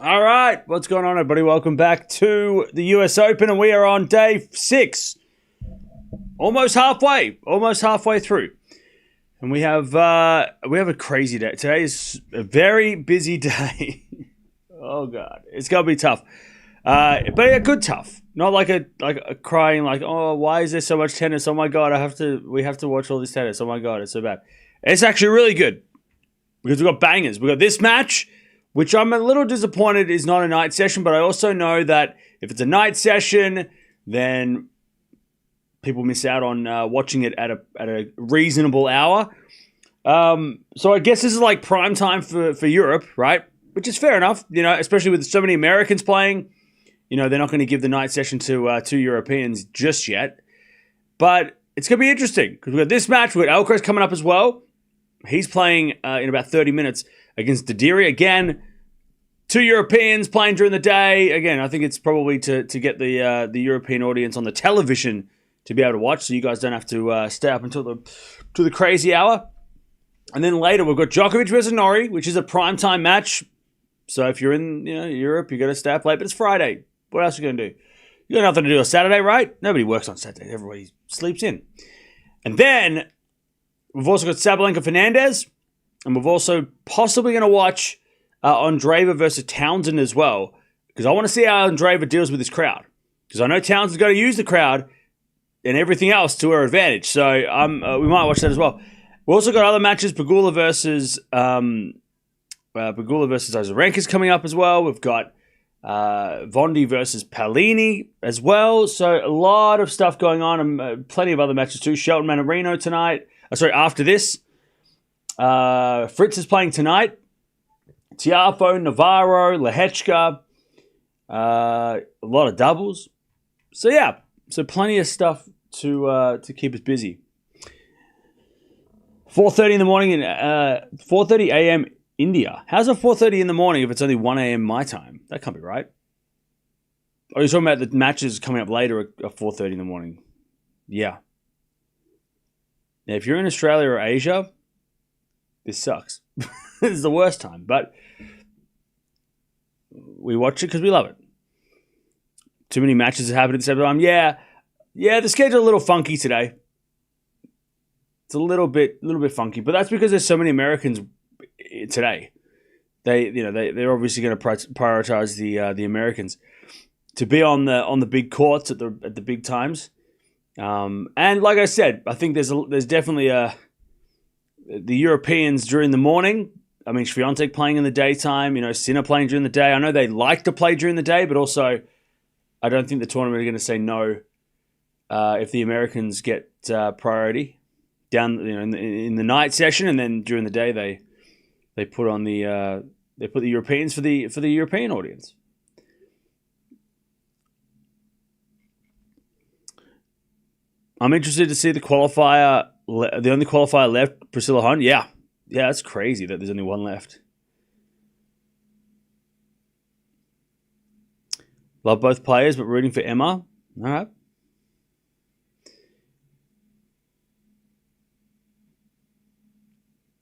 All right, what's going on, everybody? Welcome back to the US Open, and we are on day 6. Almost halfway through. And we have a crazy day. Today is a very busy day. Oh god, it's gonna be tough. But a good tough. Not like a crying like, oh, why is there so much tennis? Oh my god, we have to watch all this tennis. Oh my god, it's so bad. It's actually really good. Because we've got bangers. We've got this match, which I'm a little disappointed is not a night session, but I also know that if it's a night session, then people miss out on watching it at a reasonable hour. So I guess this is like prime time for Europe, right? Which is fair enough, especially with so many Americans playing. They're not going to give the night session to 2 Europeans just yet. But it's going to be interesting because we've got this match. We've got Alcaraz coming up as well. He's playing in about 30 minutes against Didiri. Again, 2 Europeans playing during the day. Again, I think it's probably to get the European audience on the television to be able to watch, so you guys don't have to stay up until the crazy hour. And then later we've got Djokovic versus Norrie, which is a primetime match. So if you're in Europe, you're going to stay up late, but it's Friday. What else are you going to do? You got nothing to do on Saturday, right? Nobody works on Saturday. Everybody sleeps in. And then we've also got Sabalenka Fernandez, and we've also possibly going to watch Andreeva versus Townsend as well, because I want to see how Andreeva deals with this crowd. Because I know Townsend's going to use the crowd and everything else to her advantage. So we might watch that as well. We've also got other matches. Pegula versus Azarenka's coming up as well. We've got Vondi versus Palini as well. So a lot of stuff going on, and plenty of other matches too. Shelton Mannarino tonight. After this. Fritz is playing tonight. Tiafoe, Navarro, Lehechka. A lot of doubles. So yeah, plenty of stuff to keep us busy. 4:30 in the morning, 4:30 a.m. India. How's it 4:30 in the morning if it's only 1 a.m. my time? That can't be right. Are you talking about the matches coming up later at 4:30 in the morning? Yeah. Now, if you're in Australia or Asia, this sucks. This is the worst time, but we watch it because we love it. Too many matches have happened at the same time. Yeah, the schedule's a little funky today. It's a little bit funky, but that's because there's so many Americans today. They're obviously going to prioritize the Americans to be on the big courts at the big times. And like I said, I think there's definitely the Europeans during the morning. I mean, Swiatek playing in the daytime. Sinner playing during the day. I know they like to play during the day, but also I don't think the tournament are going to say no if the Americans get priority down in the night session, and then during the day they put on the Europeans for the European audience. I'm interested to see the qualifier. The only qualifier left, Priscilla Hunt. Yeah, that's crazy that there's only one left. Love both players, but rooting for Emma. All right.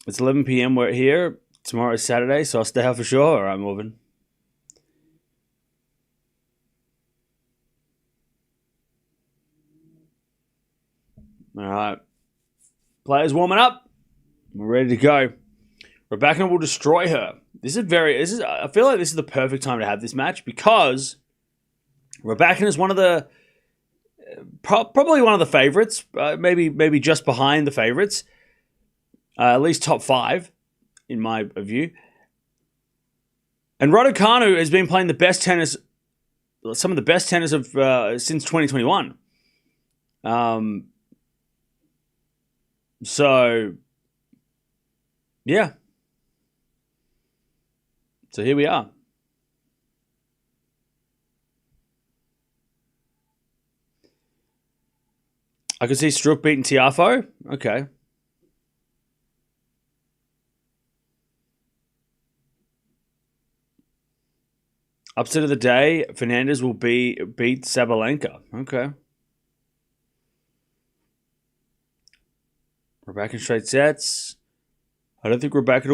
It's 11 p.m. We're here. Tomorrow is Saturday, so I'll stay out for sure. All right, Morven. All right. Players warming up. We're ready to go. Rybakina will destroy her. I feel like this is the perfect time to have this match because Rybakina is probably one of the favorites, maybe just behind the favorites. At least top 5, in my view. And Raducanu has been playing the best tennis, some of the best tennis of since 2021. So, yeah. So here we are. I could see Struck beating Tiafoe. Okay. Upset of the day, Fernandez will beat Sabalenka. Okay. Rybakina straight sets. I do think Rybakina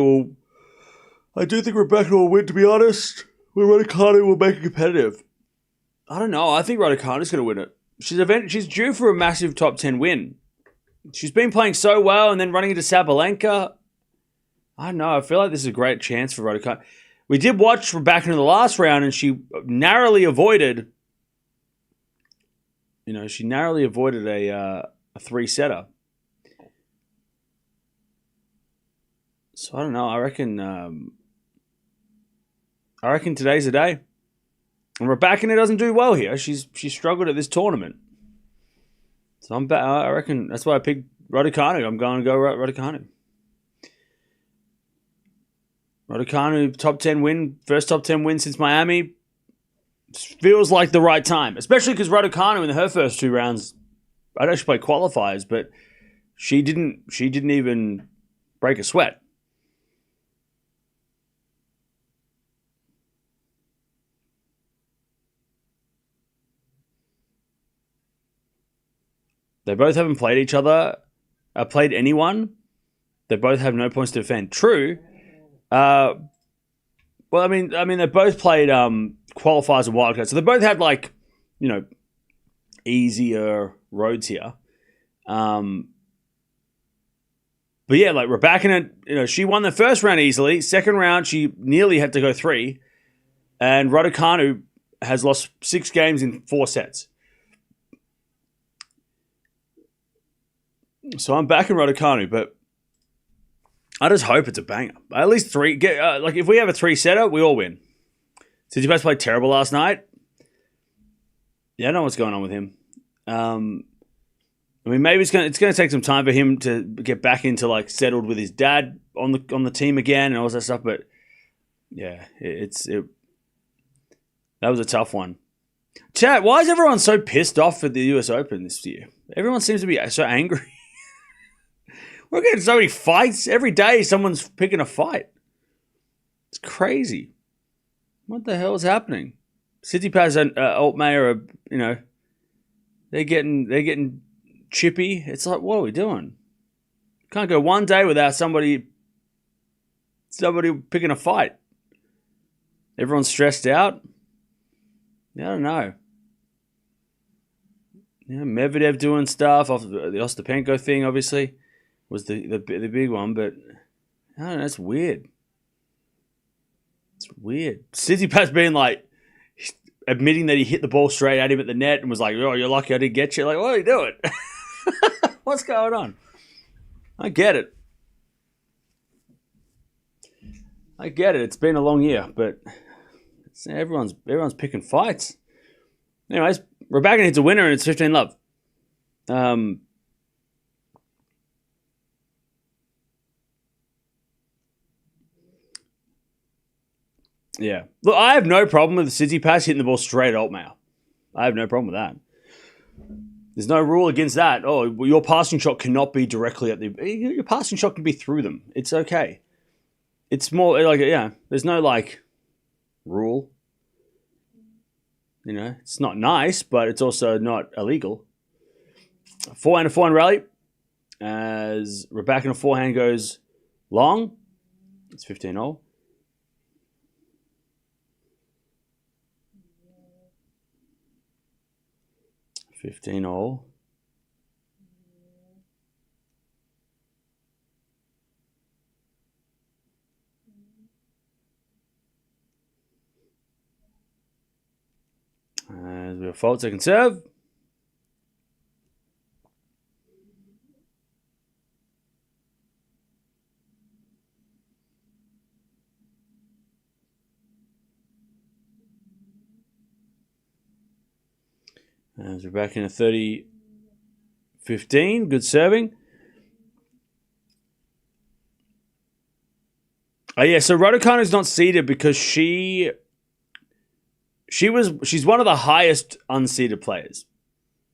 will win, to be honest. Well, Raducanu will make it competitive. I don't know. I think Raducanu's going to win it. She's due for a massive top 10 win. She's been playing so well and then running into Sabalenka. I don't know. I feel like this is a great chance for Raducanu. We did watch Rybakina in the last round and she narrowly avoided... she narrowly avoided a three-setter. So I don't know. I reckon today's the day. And Rybakina doesn't do well here. She's struggled at this tournament. So I reckon that's why I picked Raducanu. I'm going to go Raducanu. Raducanu, top 10 win. First top 10 win since Miami. Feels like the right time. Especially because Raducanu in her first two rounds, I know she played qualifiers, but she didn't even break a sweat. They both haven't played each other, played anyone. They both have no points to defend. True. Well, I mean, they both played qualifiers and wildcards, so they both had easier roads here. But yeah, like Rybakina, she won the first round easily. Second round, she nearly had to go 3, and Raducanu has lost 6 games in 4 sets. So I'm backing Raducanu, but I just hope it's a banger. At least 3. If we have a 3-setter, we all win. Tsitsipas played terrible last night. Yeah, I don't know what's going on with him. Maybe it's going to take some time for him to get back into settled with his dad on the team again and all that stuff. But yeah, that was a tough one. Chat, why is everyone so pissed off at the US Open this year? Everyone seems to be so angry. We're getting so many fights. Every day someone's picking a fight. It's crazy. What the hell is happening? Tsitsipas and Altmaier are, they're getting chippy. It's like, what are we doing? Can't go one day without somebody picking a fight. Everyone's stressed out. Yeah, I don't know. Yeah, Medvedev doing stuff off the Ostapenko thing, obviously, was the big one, but I don't know, it's weird. It's weird. Tsitsipas being admitting that he hit the ball straight at him at the net and was like, "Oh, you're lucky I didn't get you." Like, what are you doing? What's going on? I get it. It's been a long year, but everyone's picking fights. Anyways, Rybakina hits a winner and it's 15-love. Yeah. Look, I have no problem with Tsitsipas hitting the ball straight at Altmaier. I have no problem with that. There's no rule against that. Oh, your passing shot cannot be directly at your passing shot can be through them. It's okay. It's more there's no rule. It's not nice, but it's also not illegal. 4-4 rally. As Rybakina forehand goes long. It's 15-all. As we have fault second serve. As we're back in a 30-15. Good serving. So Raducanu's not seeded because she's one of the highest unseeded players.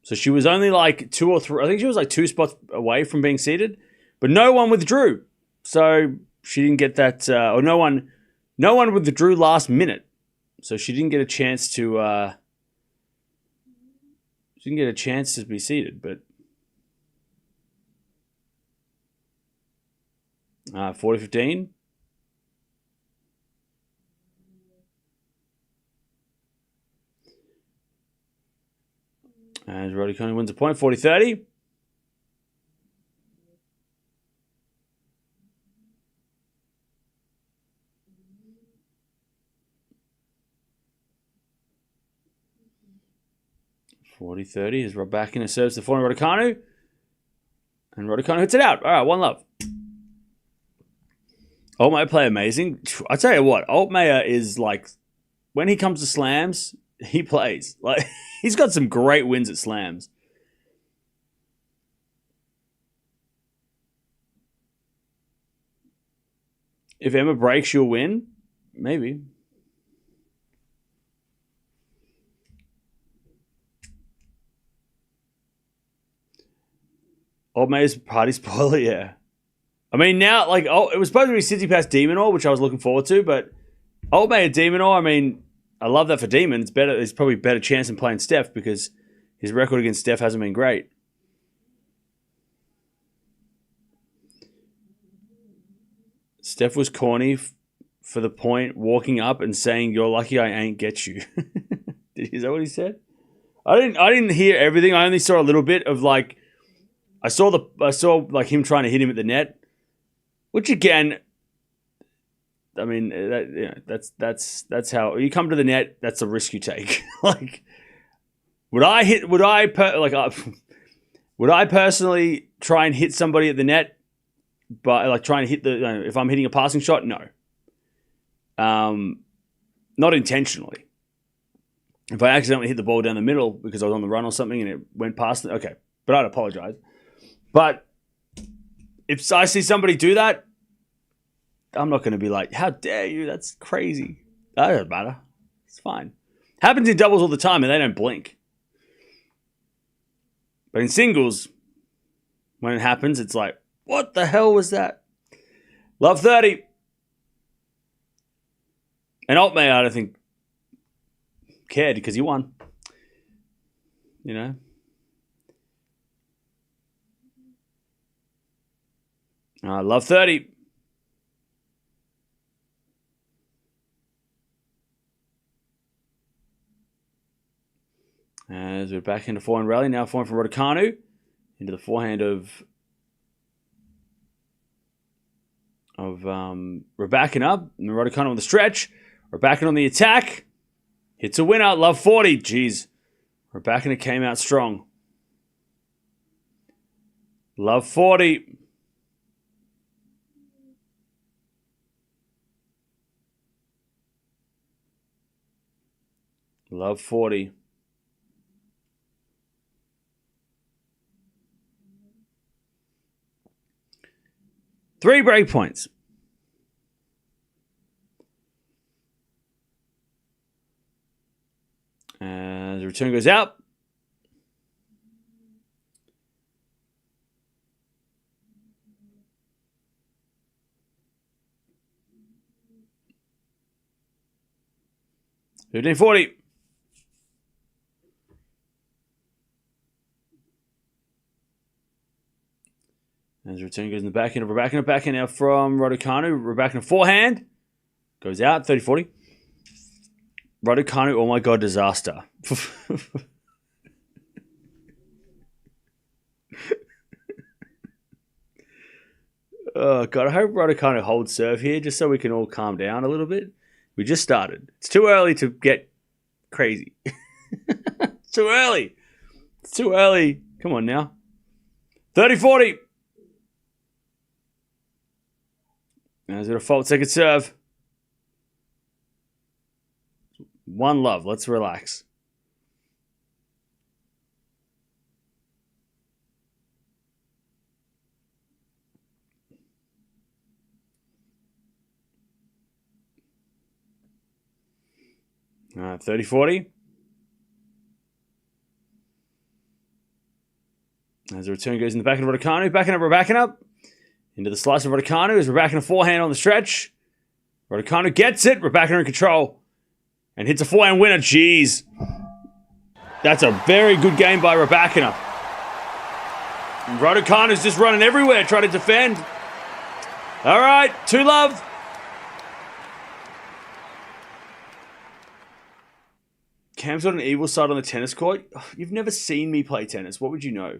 So she was only 2 or 3. I think she was 2 spots away from being seeded, but no one withdrew. So she didn't get that, or no one withdrew last minute. So she didn't get a chance to. She didn't get a chance to be seeded, but 40-15. As Raducanu wins a point, 40-30. As Rybakina serves the forehand Raducanu. And Raducanu hits it out. All right, 1-love. Altmaier play amazing. I tell you what, Altmaier is like, when he comes to slams, he plays. Like, he's got some great wins at slams. If Emma breaks, you'll win? Maybe. Altmaier's party spoiler, yeah. I mean, now, like, it was supposed to be Tsitsipas Demonor, which I was looking forward to, but Altmaier Demonor, I mean, I love that for Demon. It's better. It's probably a better chance than playing Steph because his record against Steph hasn't been great. Steph was corny for the point, walking up and saying, "You're lucky I ain't get you." Is that what he said? I didn't hear everything. I only saw a little bit of like, I saw like him trying to hit him at the net, which again, I mean, that's how you come to the net. That's a risk you take. Like, would I personally try and hit somebody at the net? But like trying to hit if I'm hitting a passing shot, no. Not intentionally. If I accidentally hit the ball down the middle because I was on the run or something and it went past it, okay. But I'd apologize. But if I see somebody do that, I'm not going to be like, how dare you? That's crazy. That doesn't matter. It's fine. Happens in doubles all the time and they don't blink. But in singles, when it happens, it's like, what the hell was that? Love 30. And Altmaier, I don't think, cared because he won. You know? Love 30. As we're back into forehand rally. Now forehand from Raducanu. Into the forehand of Rybakina. And Raducanu on the stretch. Rybakina on the attack. Hits a winner. Love 40. Jeez. Rybakina came out strong. Love 40. Love 40. Three break points. As the return goes out. $15.40. As the return goes in the back end of Rybakina. Back end now from Raducanu. Rybakina forehand. Goes out. 30-40. Raducanu, oh my god, disaster. Oh god, I hope Raducanu holds serve here just so we can all calm down a little bit. We just started. It's too early to get crazy. It's too early. It's too early. Come on now. 30-40. As it a fault second serve. 1-love. Let's relax. All right, 30-40. As the return goes in the back of Raducanu. Backing up Rybakina. Into the slice of Raducanu. Is Rybakina forehand on the stretch. Raducanu gets it. Rybakina in control. And hits a forehand winner. Jeez. That's a very good game by Rybakina. And Raducanu's just running everywhere trying to defend. All right, 2-love. Cam's got an evil side on the tennis court. You've never seen me play tennis. What would you know?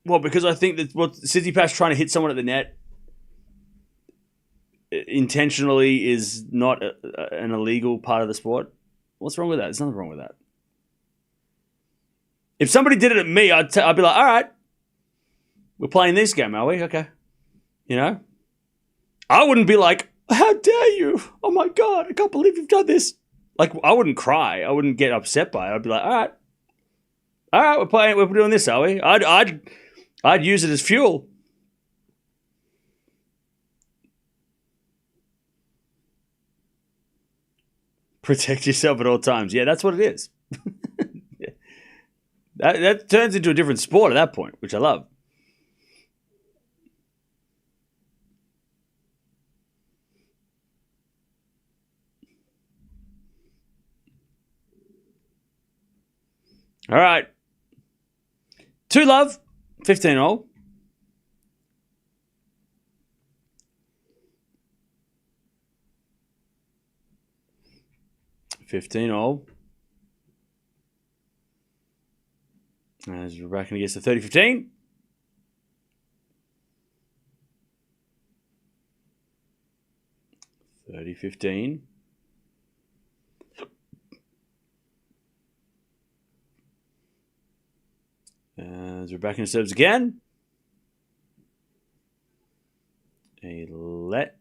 Well, because I think that what Tsitsipas trying to hit someone at the net intentionally is not an illegal part of the sport. What's wrong with that? There's nothing wrong with that. If somebody did it at me, I'd be like, all right, we're playing this game, are we? Okay. You know? I wouldn't be like, how dare you? Oh my God, I can't believe you've done this. Like, I wouldn't cry. I wouldn't get upset by it. I'd be like, all right, we're doing this, are we? I'd use it as fuel. Protect yourself at all times. Yeah, that's what it is. Yeah. That turns into a different sport at that point, which I love. All right. 2-love, 15-all. As Rybakina gets to 30-15. As Rybakina serves again. A let.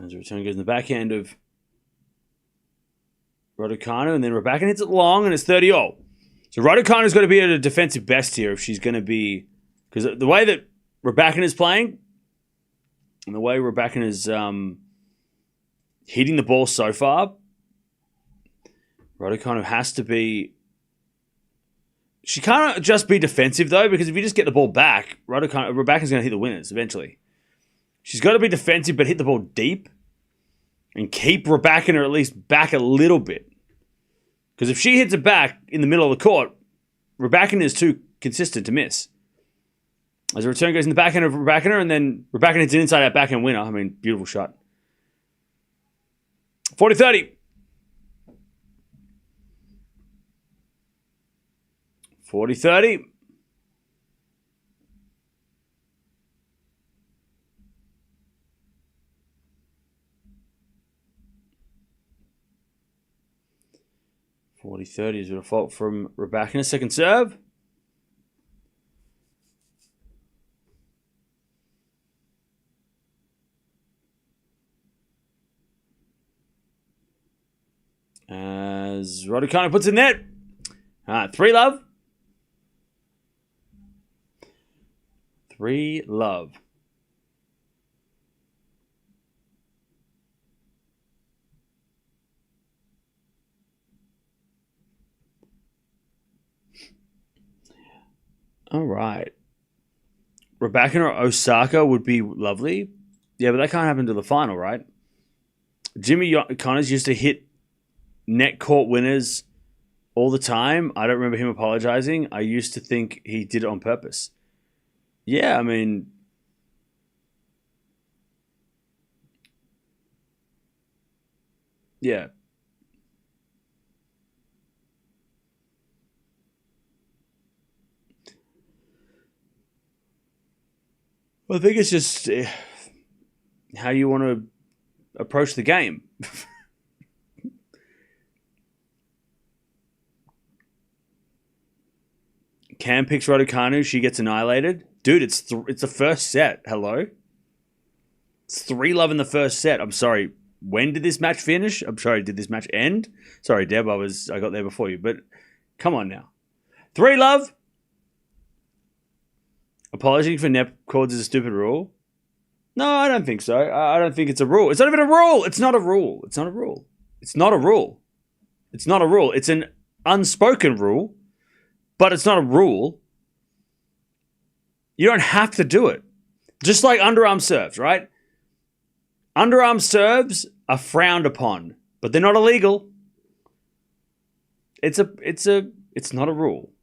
As the return goes in the backhand of Raducanu, and then Rybakina hits it long, and it's 30-all. So Raducanu's got to be at a defensive best here if she's going to be... Because the way that Rybakina is playing, and the way Rybakina is hitting the ball so far, Raducanu has to be... She can't just be defensive, though, because if you just get the ball back, Rybakina's going to hit the winners eventually. She's got to be defensive, but hit the ball deep and keep Rybakina at least back a little bit. Because if she hits it back in the middle of the court, Rybakina is too consistent to miss. As the return goes in the backhand of Rybakina, and then Rybakina hits an inside-out backhand winner. I mean, beautiful shot. 40-30. 40-30. Is a fault from Rybakina. Second serve. As Raducanu puts in net. 3-love. 3-love. All right. Rybakina or Osaka would be lovely. Yeah, but that can't happen to the final, right? Jimmy Connors used to hit net court winners all the time. I don't remember him apologizing. I used to think he did it on purpose. Yeah, I mean... Yeah. Well, I think it's just how you want to approach the game. Cam picks Raducanu. She gets annihilated. Dude, it's the first set. Hello? It's 3-love in the first set. I'm sorry. When did this match finish? I'm sorry. Did this match end? Sorry, Deb. I got there before you. But come on now. 3-love. Apologizing for net chords is a stupid rule. No, I don't think so. I don't think it's a rule. It's not even a rule. It's not a rule. It's not a rule. It's not a rule. It's not a rule. It's an unspoken rule, but it's not a rule. You don't have to do it. Just like underarm serves, right? Underarm serves are frowned upon but they're not illegal. It's not a rule.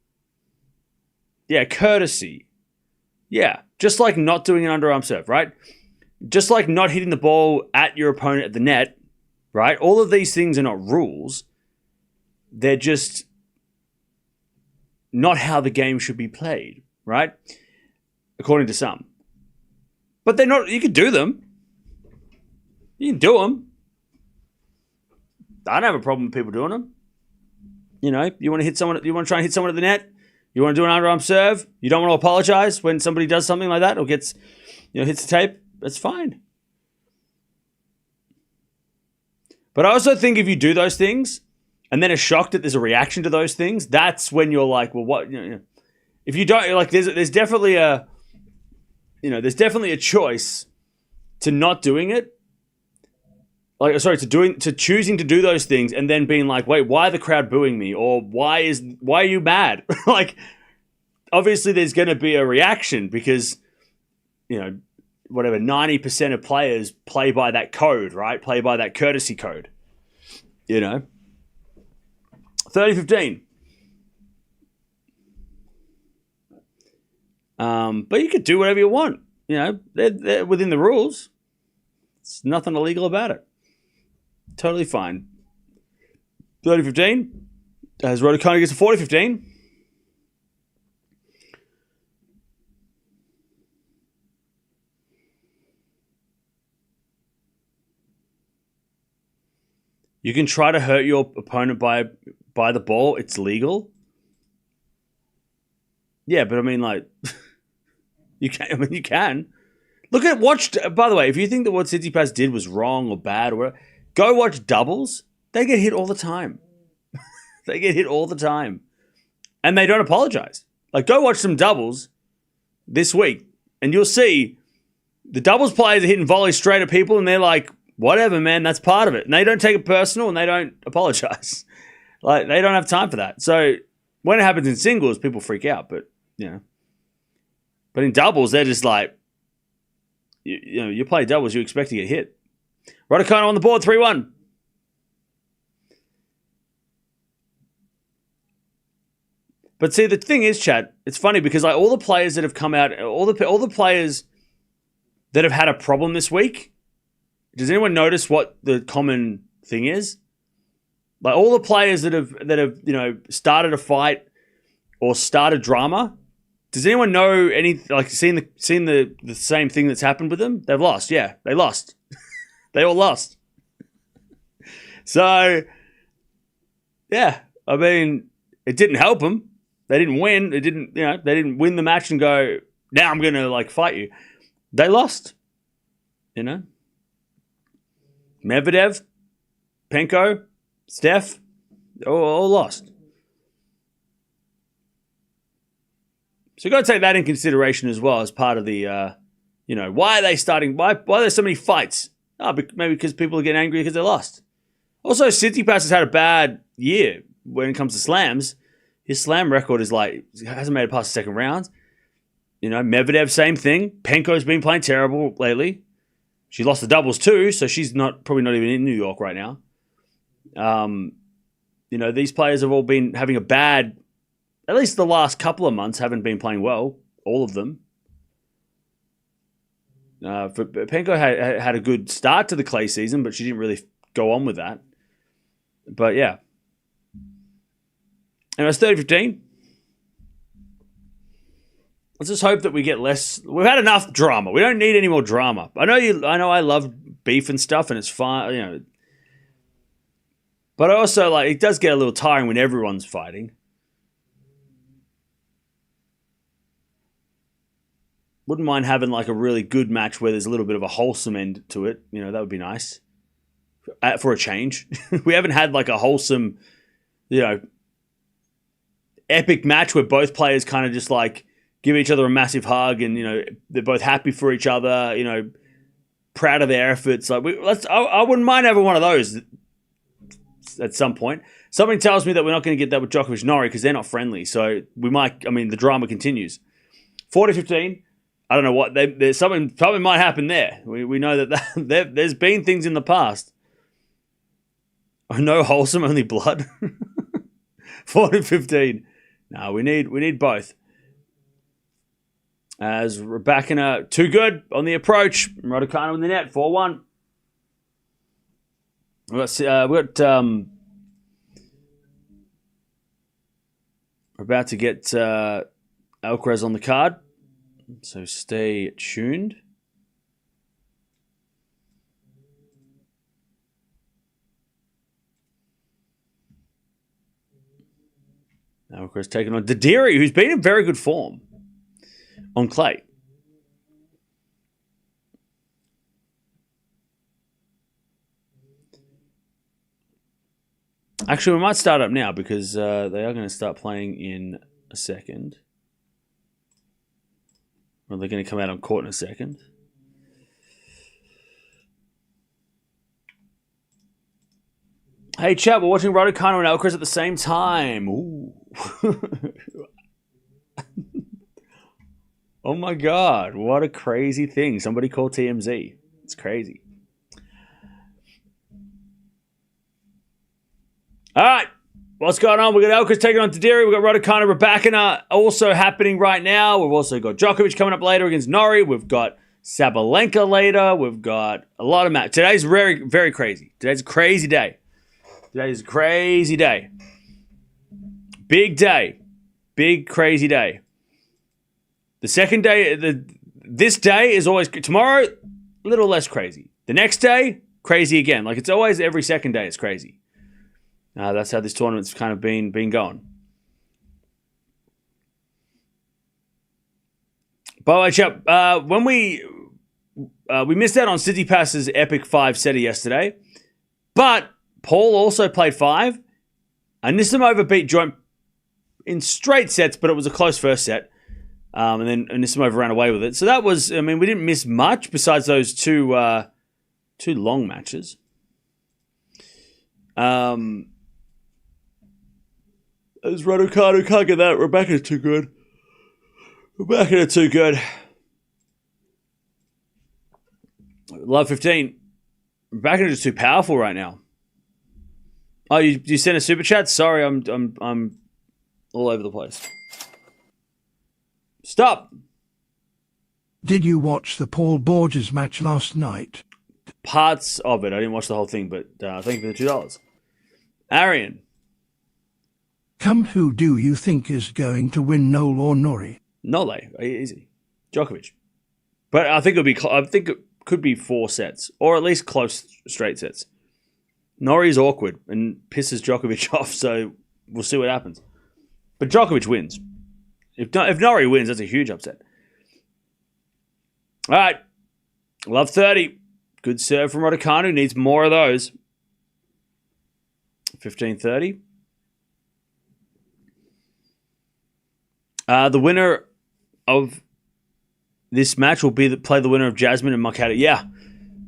Yeah, courtesy. Yeah, just like not doing an underarm serve, right? Just like not hitting the ball at your opponent at the net, right? All of these things are not rules. They're just not how the game should be played, right? According to some. But they're not, you can do them. You can do them. I don't have a problem with people doing them. You know, you want to try and hit someone at the net? You want to do an underarm serve? You don't want to apologize when somebody does something like that or hits the tape? That's fine. But I also think if you do those things and then are shocked that there's a reaction to those things, that's when you're like, well, what? If you don't, like, there's definitely a choice to not doing it. To choosing to do those things and then being like, wait, why are the crowd booing me? Or why are you mad? Like, obviously there's going to be a reaction because, 90% of players play by that code, right? Play by that courtesy code, 30-15. But you could do whatever you want. They're within the rules. It's nothing illegal about it. Totally fine. 30-15. As Raducanu gets to 40-15. You can try to hurt your opponent by the ball. It's legal. Yeah, but I mean, like, you can. By the way, if you think that what Tsitsipas did was wrong or bad or whatever, go watch doubles. They get hit all the time. They get hit all the time. And they don't apologize. Like, go watch some doubles this week, and you'll see the doubles players are hitting volleys straight at people, and they're like, whatever, man, that's part of it. And they don't take it personal, and they don't apologize. Like, they don't have time for that. So when it happens in singles, people freak out. But, But in doubles, they're just like, you play doubles, you expect to get hit. Raducanu on the board, 3-1. But see, the thing is, Chad, it's funny because like all the players that have come out, all the players that have had a problem this week, does anyone notice what the common thing is? Like all the players that have started a fight or started drama, does anyone know seen the same thing that's happened with them? They've lost. Yeah, they lost. They all lost. So, yeah, I mean, it didn't help them. They didn't win. They didn't win the match and go, now I'm going to fight you. They lost. Medvedev, Penko, Steph, all lost. So you've got to take that in consideration as well as part of the, why are they starting? Why are there so many fights? Oh, maybe because people are getting angry because they lost. Also, Tsitsipas has had a bad year when it comes to slams. His slam record is hasn't made it past the second round. Medvedev, same thing. Penko's been playing terrible lately. She lost the doubles too, so she's probably not even in New York right now. These players have all been having a bad, at least the last couple of months, haven't been playing well. All of them. Penko had a good start to the clay season, but she didn't really go on with that. But yeah. And it's 30-15. Let's just hope that we get less. We've had enough drama. We don't need any more drama. I know I love beef and stuff, and it's fun, But also, it does get a little tiring when everyone's fighting. Wouldn't mind having a really good match where there's a little bit of a wholesome end to it. That would be nice. For a change. We haven't had a wholesome, epic match where both players kind of just give each other a massive hug and, they're both happy for each other, proud of their efforts. I wouldn't mind having one of those at some point. Something tells me that we're not going to get that with Djokovic Norrie because they're not friendly. So we might, the drama continues. 40-15. I don't know what, there's something might happen there. We know that there's been things in the past. Oh, no wholesome, only blood. 14-15. No, we need both. As Rybakina, too good on the approach. Raducanu in the net, 4-1. We got we're about to get Alcaraz on the card, so stay tuned. Alcaraz taking on Didiri, who's been in very good form on clay. Actually, we might start up now because they are going to start playing in a second. Well, they're going to come out on court in a second. Hey, chat, we're watching Raducanu and Alcaraz at the same time. Ooh. Oh my God, what a crazy thing. Somebody call TMZ. It's crazy. All right, what's going on? We got Alcaraz taking on Didiri. We got Raducanu, Rybakina also happening right now. We've also got Djokovic coming up later against Norrie. We've got Sabalenka later. We've got a lot of matches. Today's very, very crazy. Today's a crazy day. Today's a crazy day. Big day. Big, crazy day. The second day, this day is always, tomorrow, a little less crazy. The next day, crazy again. Like, it's always every second day it's crazy. That's how this tournament's kind of been going. By the way, chap, when we missed out on Tsitsipas' epic 5-setter yesterday, but Paul also played 5. Anisimova beat Joint in straight sets, but it was a close first set. And then Anisimova ran away with it. So that was, I mean, we didn't miss much besides those two long matches. As Raducanu can't get that. Rybakina's too good. Rybakina too good. Love 15. Rybakina's just too powerful right now. Oh, you sent a super chat? Sorry, I'm all over the place. Stop. Did you watch the Paul Borges match last night? Parts of it. I didn't watch the whole thing, but thank you for the $2. Arian. Who do you think is going to win, Noel or Norrie? Nole, easy. Djokovic. But I think it could be 4 sets, or at least close straight sets. Norrie's awkward and pisses Djokovic off, so we'll see what happens. But Djokovic wins. If Norrie wins, that's a huge upset. All right. Love 30. Good serve from Raducanu. Needs more of those. 15-30. The winner of this match will play the winner of Jasmine and Marcato. Yeah.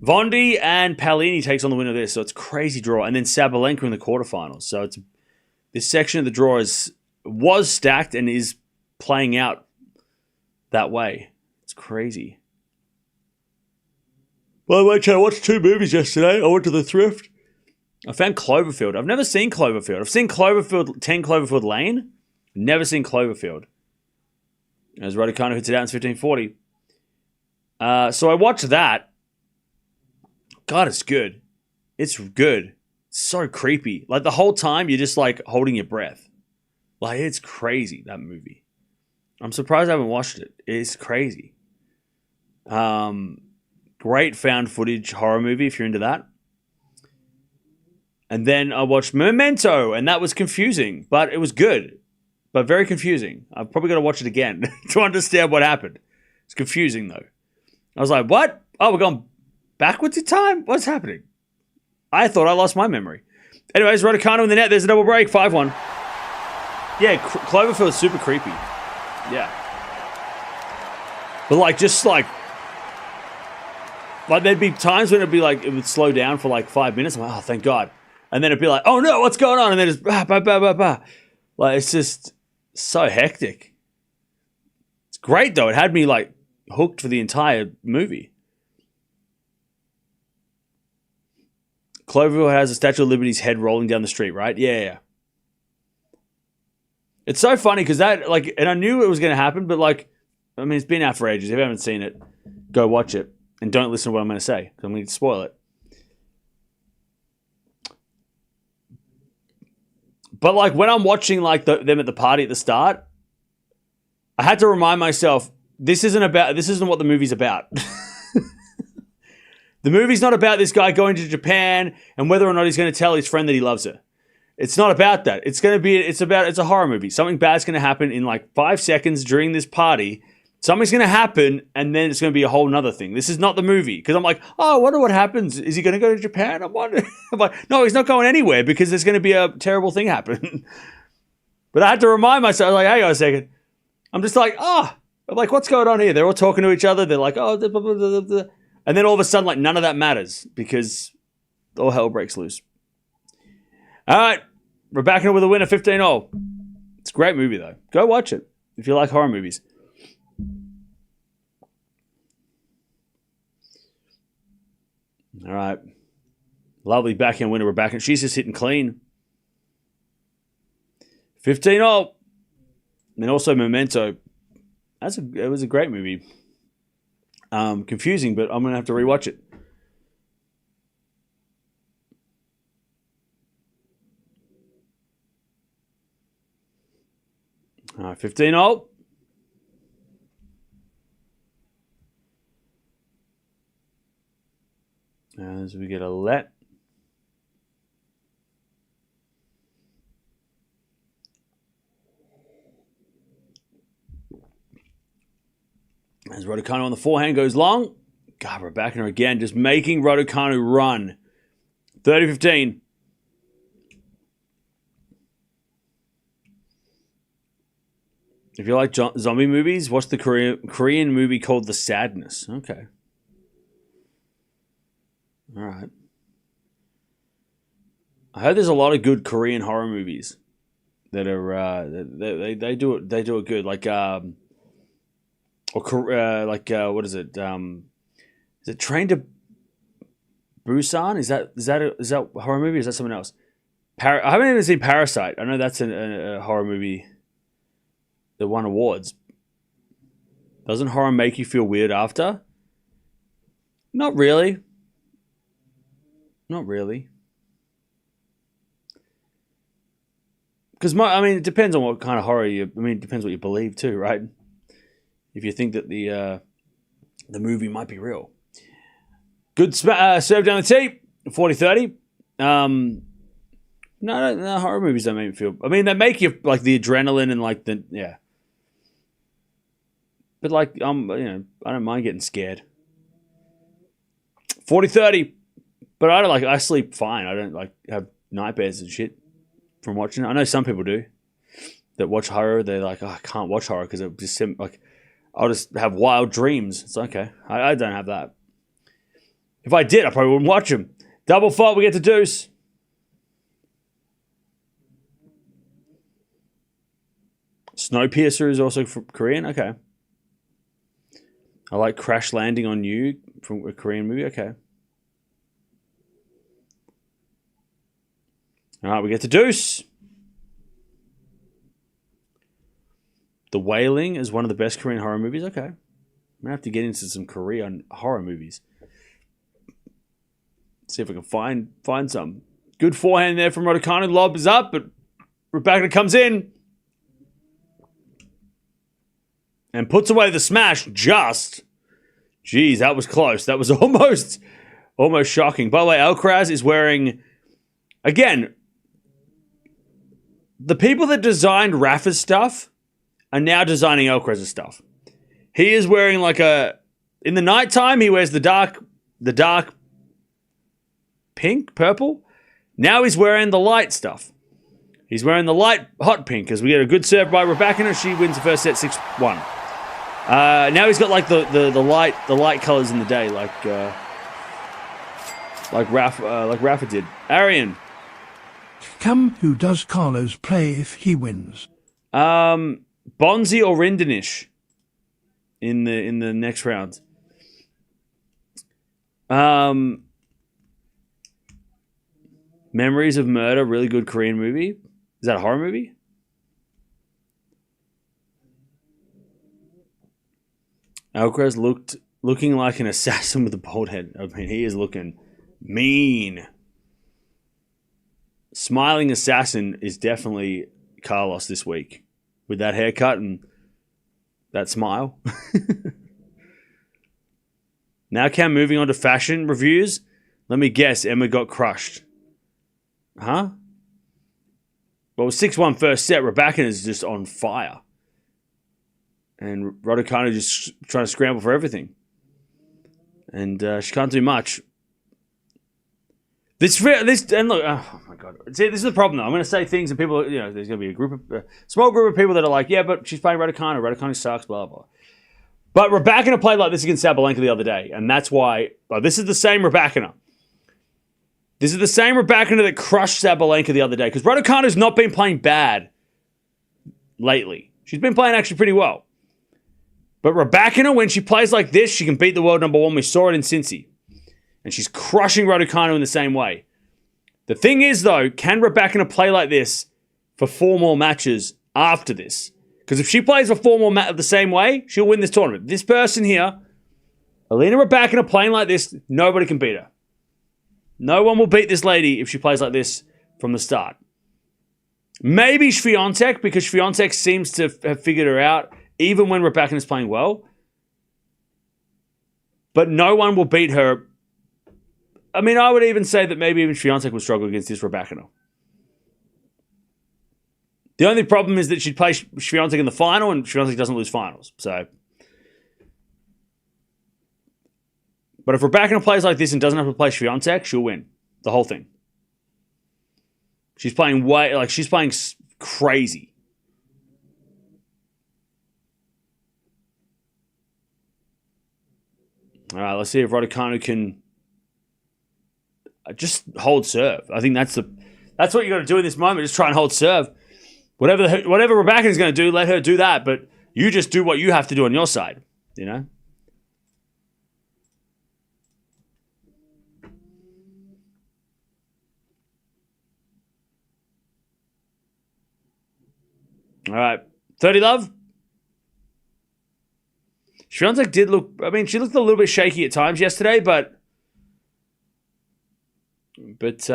Vondi and Paolini takes on the winner of this, so it's a crazy draw. And then Sabalenka in the quarterfinals. So this section of the draw was stacked and is playing out that way. It's crazy. By the way, I watched 2 movies yesterday. I went to the thrift. I found Cloverfield. I've never seen Cloverfield. I've seen Cloverfield, 10 Cloverfield Lane. Never seen Cloverfield. As Raducanu hits it out in 1540. So I watched that. God, it's good. It's good. It's so creepy. Like, the whole time, you're just, like, holding your breath. Like, it's crazy, that movie. I'm surprised I haven't watched it. It's crazy. Great found footage horror movie, if you're into that. And then I watched Memento, and that was confusing, but it was good. But very confusing. I've probably got to watch it again to understand what happened. It's confusing, though. I was like, what? Oh, we're going backwards in time? What's happening? I thought I lost my memory. Anyways, Raducanu in the net. There's a double break. 5-1. Yeah, Cloverfield is super creepy. Yeah. But, like, just, like, there'd be times when it'd be, like, it would slow down for, like, 5 minutes. I'm like, oh, thank God. And then it'd be like, oh, no, what's going on? And then it's, bah, bah, bah, bah, bah. Like, it's just so hectic. It's great, though. It had me, like, hooked for the entire movie. Cloverfield has a Statue of Liberty's head rolling down the street, right? Yeah. It's so funny because that, like, and I knew it was going to happen, but, like, I mean, it's been out for ages. If you haven't seen it, go watch it. And don't listen to what I'm going to say because I'm going to spoil it. But, like, when I'm watching, like, them at the party at the start, I had to remind myself, this isn't what the movie's about. The movie's not about this guy going to Japan and whether or not he's going to tell his friend that he loves her. It's not about that. It's a horror movie. Something bad's going to happen in like 5 seconds during this party. Something's going to happen and then it's going to be a whole nother thing. This is not the movie. Because I'm like, oh, I wonder what happens. Is he going to go to Japan? I'm wondering. I'm like, no, he's not going anywhere because there's going to be a terrible thing happen. But I had to remind myself, like, hang on a second. I'm just like, I'm like, what's going on here? They're all talking to each other. They're like, oh, blah, blah, blah, blah, blah. And then all of a sudden, like, none of that matters because all hell breaks loose. All right. Rybakina with a winner, 15-0. It's a great movie, though. Go watch it if you like horror movies. All right. Lovely backhand winner, Rybakina. She's just hitting clean. 15-0. And also Memento. It was a great movie. Confusing, but I'm going to have to rewatch it. All right, 15-0. As we get a let. As Raducanu on the forehand goes long. God, Rybakina again, just making Raducanu run. 30-15. If you like zombie movies, watch the Korean movie called The Sadness. Okay. All right. I heard there's a lot of good Korean horror movies that are they do it good. Like what is it? Is it Train to Busan? Is that a horror movie? Or is that someone else? I haven't even seen Parasite. I know that's a horror movie that won awards. Doesn't horror make you feel weird after? Not really. Not really. Because it depends on what kind of horror it depends what you believe too, right? If you think that the movie might be real. Good serve down the tee, 40-30. No, horror movies don't make me feel. They make you like the adrenaline and like the yeah. But like I don't mind getting scared. 40-30. But I sleep fine. I don't like have nightmares and shit from watching it. I know some people do that watch horror. They're like, I can't watch horror because it just like I'll just have wild dreams. It's okay. I don't have that. If I did, I probably wouldn't watch them. Double fault, we get to deuce. Snowpiercer is also from Korean. Okay. I like Crash Landing on You from a Korean movie. Okay. All right, we get to deuce. The Wailing is one of the best Korean horror movies. Okay. I'm going to have to get into some Korean horror movies. See if I can find some. Good forehand there from Raducanu. Lob is up, but Rybakina comes in. And puts away the smash just. Jeez, that was close. That was almost shocking. By the way, Alcaraz is wearing, again, the people that designed Rafa's stuff are now designing Alcaraz's stuff. He is wearing in the nighttime, he wears the dark pink, purple. Now he's wearing the light stuff. He's wearing the light hot pink as we get a good serve by Rybakina. She wins the first set 6-1. Now he's got like the light colors in the day, like Rafa did. Arian. Who does Carlos play if he wins? Bonzi or Rindanish in the next round. Memories of Murder, really good Korean movie. Is that a horror movie? Alcaraz looking like an assassin with a bald head. I mean, he is looking mean. Smiling assassin is definitely Carlos this week. With that haircut and that smile. Now, Cam, moving on to fashion reviews. Let me guess, Emma got crushed. Huh? Well, 6-1 first set. Rybakina is just on fire. And Raducanu just trying to scramble for everything. And she can't do much. And look, oh my God. See, this is the problem though. I'm going to say things and people, there's going to be a small group of people that are like, yeah, but she's playing Raducanu. Raducanu sucks, blah, blah. But Rybakina played like this against Sabalenka the other day. And that's why, this is the same Rybakina. This is the same Rybakina that crushed Sabalenka the other day. Because Raducanu's not been playing bad lately. She's been playing actually pretty well. But Rybakina, when she plays like this, she can beat the world number one. We saw it in Cincy. And she's crushing Raducanu in the same way. The thing is, though, can Rybakina play like this for 4 more matches after this? Because if she plays for 4 more matches the same way, she'll win this tournament. This person here, Elena Rybakina, playing like this, nobody can beat her. No one will beat this lady if she plays like this from the start. Maybe Swiatek, because Swiatek seems to have figured her out, even when Rybakina is playing well. But no one will beat her. I mean, I would even say that maybe even Swiatek would struggle against this Rybakina. The only problem is that she'd play Swiatek in the final, and Swiatek doesn't lose finals. So, but if Rybakina plays like this and doesn't have to play Swiatek, she'll win the whole thing. She's playing she's playing crazy. All right, let's see if Raducanu can just hold serve. I think that's what you got to do in this moment. Just try and hold serve. Whatever Rybakina is going to do, let her do that. But you just do what you have to do on your side. You know. All right, 30 love. Swiatek did look. I mean, she looked a little bit shaky at times yesterday, but this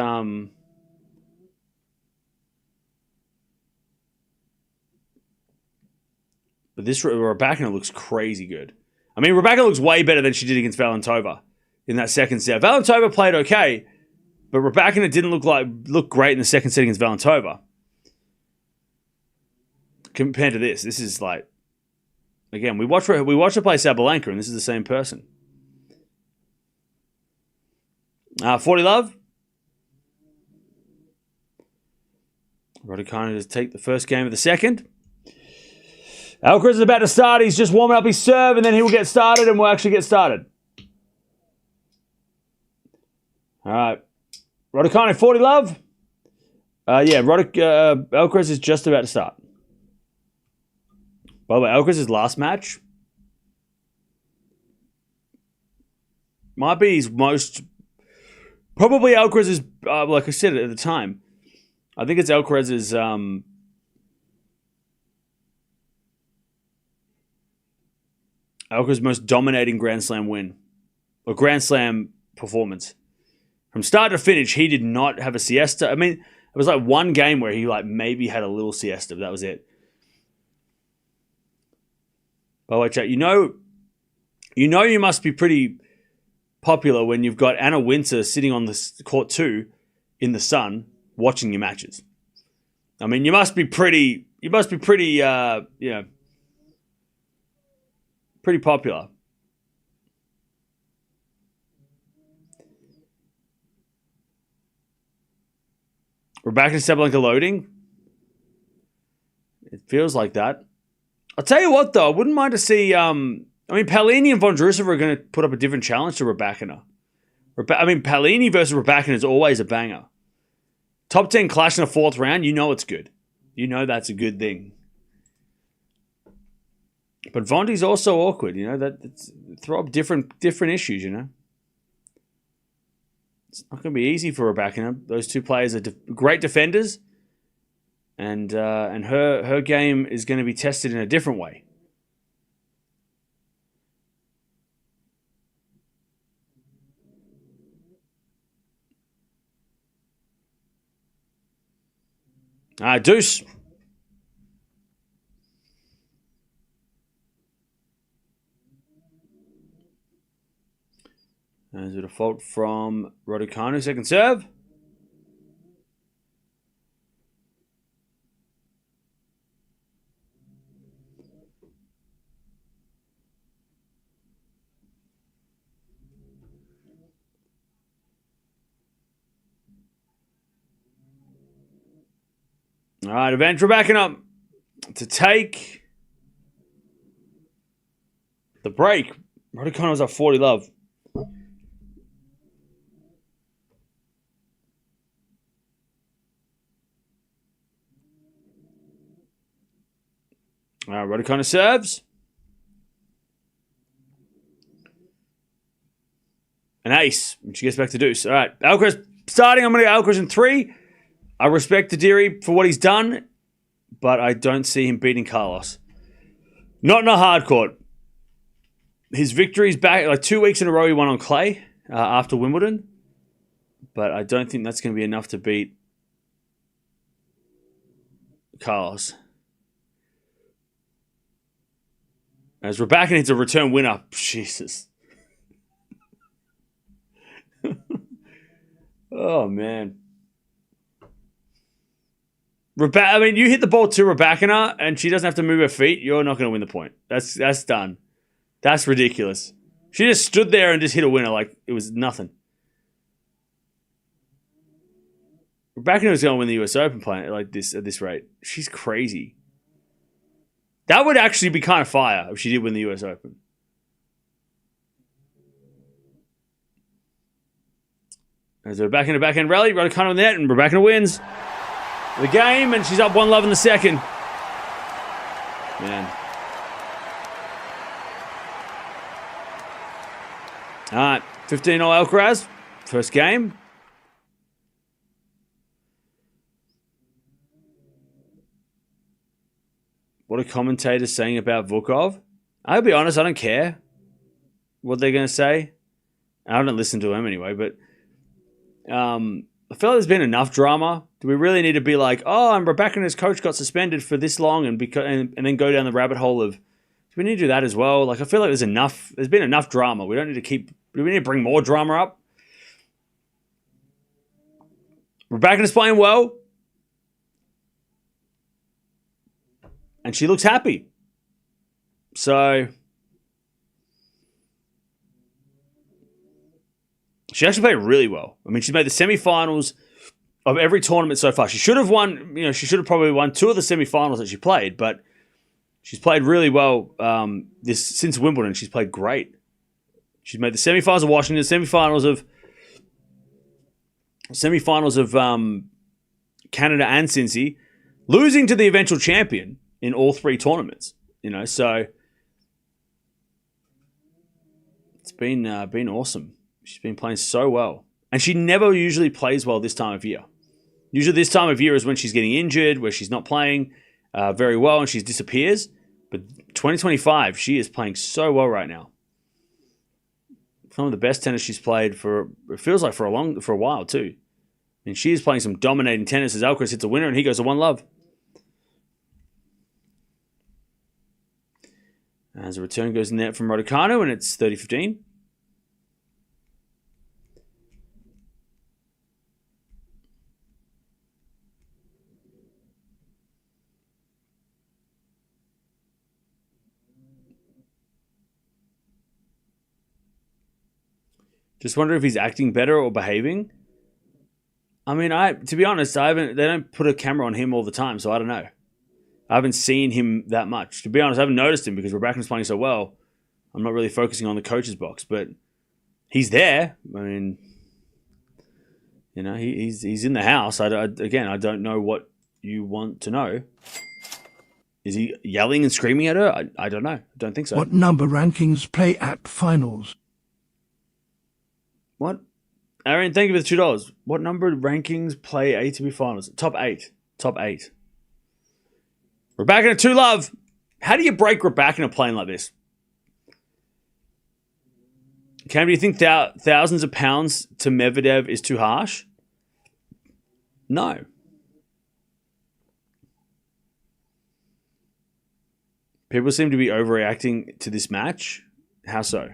Rybakina looks crazy good. I mean, Rybakina looks way better than she did against Valentova in that second set. Valentova played okay, but Rybakina didn't look great in the second set against Valentova. Compared to this is like, again, we watch her play Sabalenka, and this is the same person. 40 love. Raducanu to take the first game of the second. Alcaraz is about to start. He's just warming up his serve, and then he will get started, and we'll actually get started. All right. Raducanu, 40 love. Alcaraz is just about to start. By the way, Alcaraz's last match might be his most... Probably Alcaraz's... like I said at the time, I think it's Alcaraz's... Alcaraz's most dominating Grand Slam win. Or Grand Slam performance. From start to finish, he did not have a siesta. I mean, it was like one game where he maybe had a little siesta, but that was it. By the way, chat, you know you must be pretty popular when you've got Anna Wintour sitting on the court 2 in the sun watching your matches. I mean, you must be pretty pretty popular. Rybakina Sabalenka loading. It feels like that. I'll tell you what, though, I wouldn't mind to see... Paolini and Vondrousova are going to put up a different challenge to Rybakina. Paolini versus Rybakina is always a banger. Top 10 clash in the 4th round, you know it's good. You know that's a good thing. But Vondi's also awkward, throw up different issues, It's not going to be easy for Rybakina. Those two players are great defenders, and her game is going to be tested in a different way. Deuce. There's a default from Raducanu, second serve. All right, advantage Rybakina to take the break. Raducanu was up 40 love. All right, Raducanu serves. An ace. And she gets back to deuce. All right, Alcaraz starting. I'm going to go Alcaraz in 3. I respect Adiri for what he's done, but I don't see him beating Carlos. Not in a hard court. His victory's back. Like 2 weeks in a row he won on clay after Wimbledon, but I don't think that's going to be enough to beat Carlos. As Rybakina hits a return winner. Jesus. Oh, man. I mean, you hit the ball to Rybakina and she doesn't have to move her feet. You're not going to win the point. That's done. That's ridiculous. She just stood there and just hit a winner like it was nothing. Rybakina was going to win the US Open playing like this at this rate. She's crazy. That would actually be kind of fire if she did win the US Open. There's a backhand rally. Raducanu in the net, and Rybakina wins the game, and she's up 1 love in the second. Man. All right, 15-0 Alcaraz. First game. What are commentators saying about Vukov? I'll be honest, I don't care what they're going to say. I haven't listened to them anyway, but I feel like there's been enough drama. Do we really need to be like, oh, and Rybakina's coach got suspended for this long and then go down the rabbit hole of, do we need to do that as well? Like, I feel like there's been enough drama. We don't need to do we need to bring more drama up? Rybakina's playing well. And she looks happy. So she actually played really well. I mean, she's made the semifinals of every tournament so far. She should have won, she should have probably won 2 of the semifinals that she played, but she's played really well since Wimbledon. She's played great. She's made the semifinals of Washington, semifinals of Canada and Cincy, losing to the eventual champion in all 3 tournaments, so it's been awesome. She's been playing so well. And she never usually plays well this time of year. Usually this time of year is when she's getting injured, where she's not playing very well and she disappears. But 2025, she is playing so well right now. Some of the best tennis she's played it feels like for a while too. And she is playing some dominating tennis as Alcaraz hits a winner and he goes to 1 love. As a return goes in there from Raducanu, and it's 30-15. Just wonder if he's acting better or behaving. I mean, to be honest, they don't put a camera on him all the time, so I don't know. I haven't seen him that much. To be honest, I haven't noticed him because Rybakina's playing so well. I'm not really focusing on the coach's box, but he's there. I mean, he's in the house. I don't know what you want to know. Is he yelling and screaming at her? I don't know. I don't think so. What number rankings play at finals? What? Aaron, thank you for the $2. What number of rankings play ATP finals? Top 8. Top 8. Rybakina 2 love. How do you break Rybakina playing like this? Cam, do you think thousands of pounds to Medvedev is too harsh? No. People seem to be overreacting to this match. How so?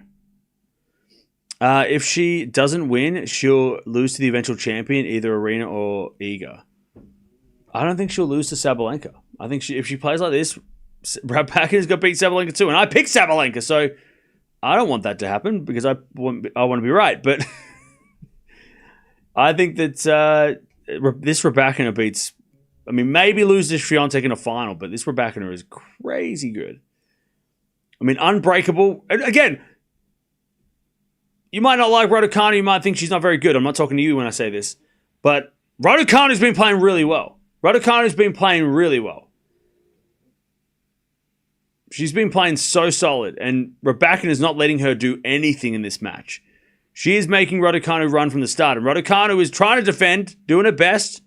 If she doesn't win, she'll lose to the eventual champion, either Aryna or Iga. I don't think she'll lose to Sabalenka. I think if she plays like this, Rybakina's got to beat Sabalenka too. And I picked Sabalenka, so I don't want that to happen because I want to be right. But I think that this Rybakina beats... I mean, maybe loses Swiatek in a final, but this Rybakina is crazy good. I mean, unbreakable. And again, you might not like Raducanu. You might think she's not very good. I'm not talking to you when I say this. But Raducanu's been playing really well. She's been playing so solid, and Rybakina is not letting her do anything in this match. She is making Raducanu run from the start, and Raducanu is trying to defend, doing her best.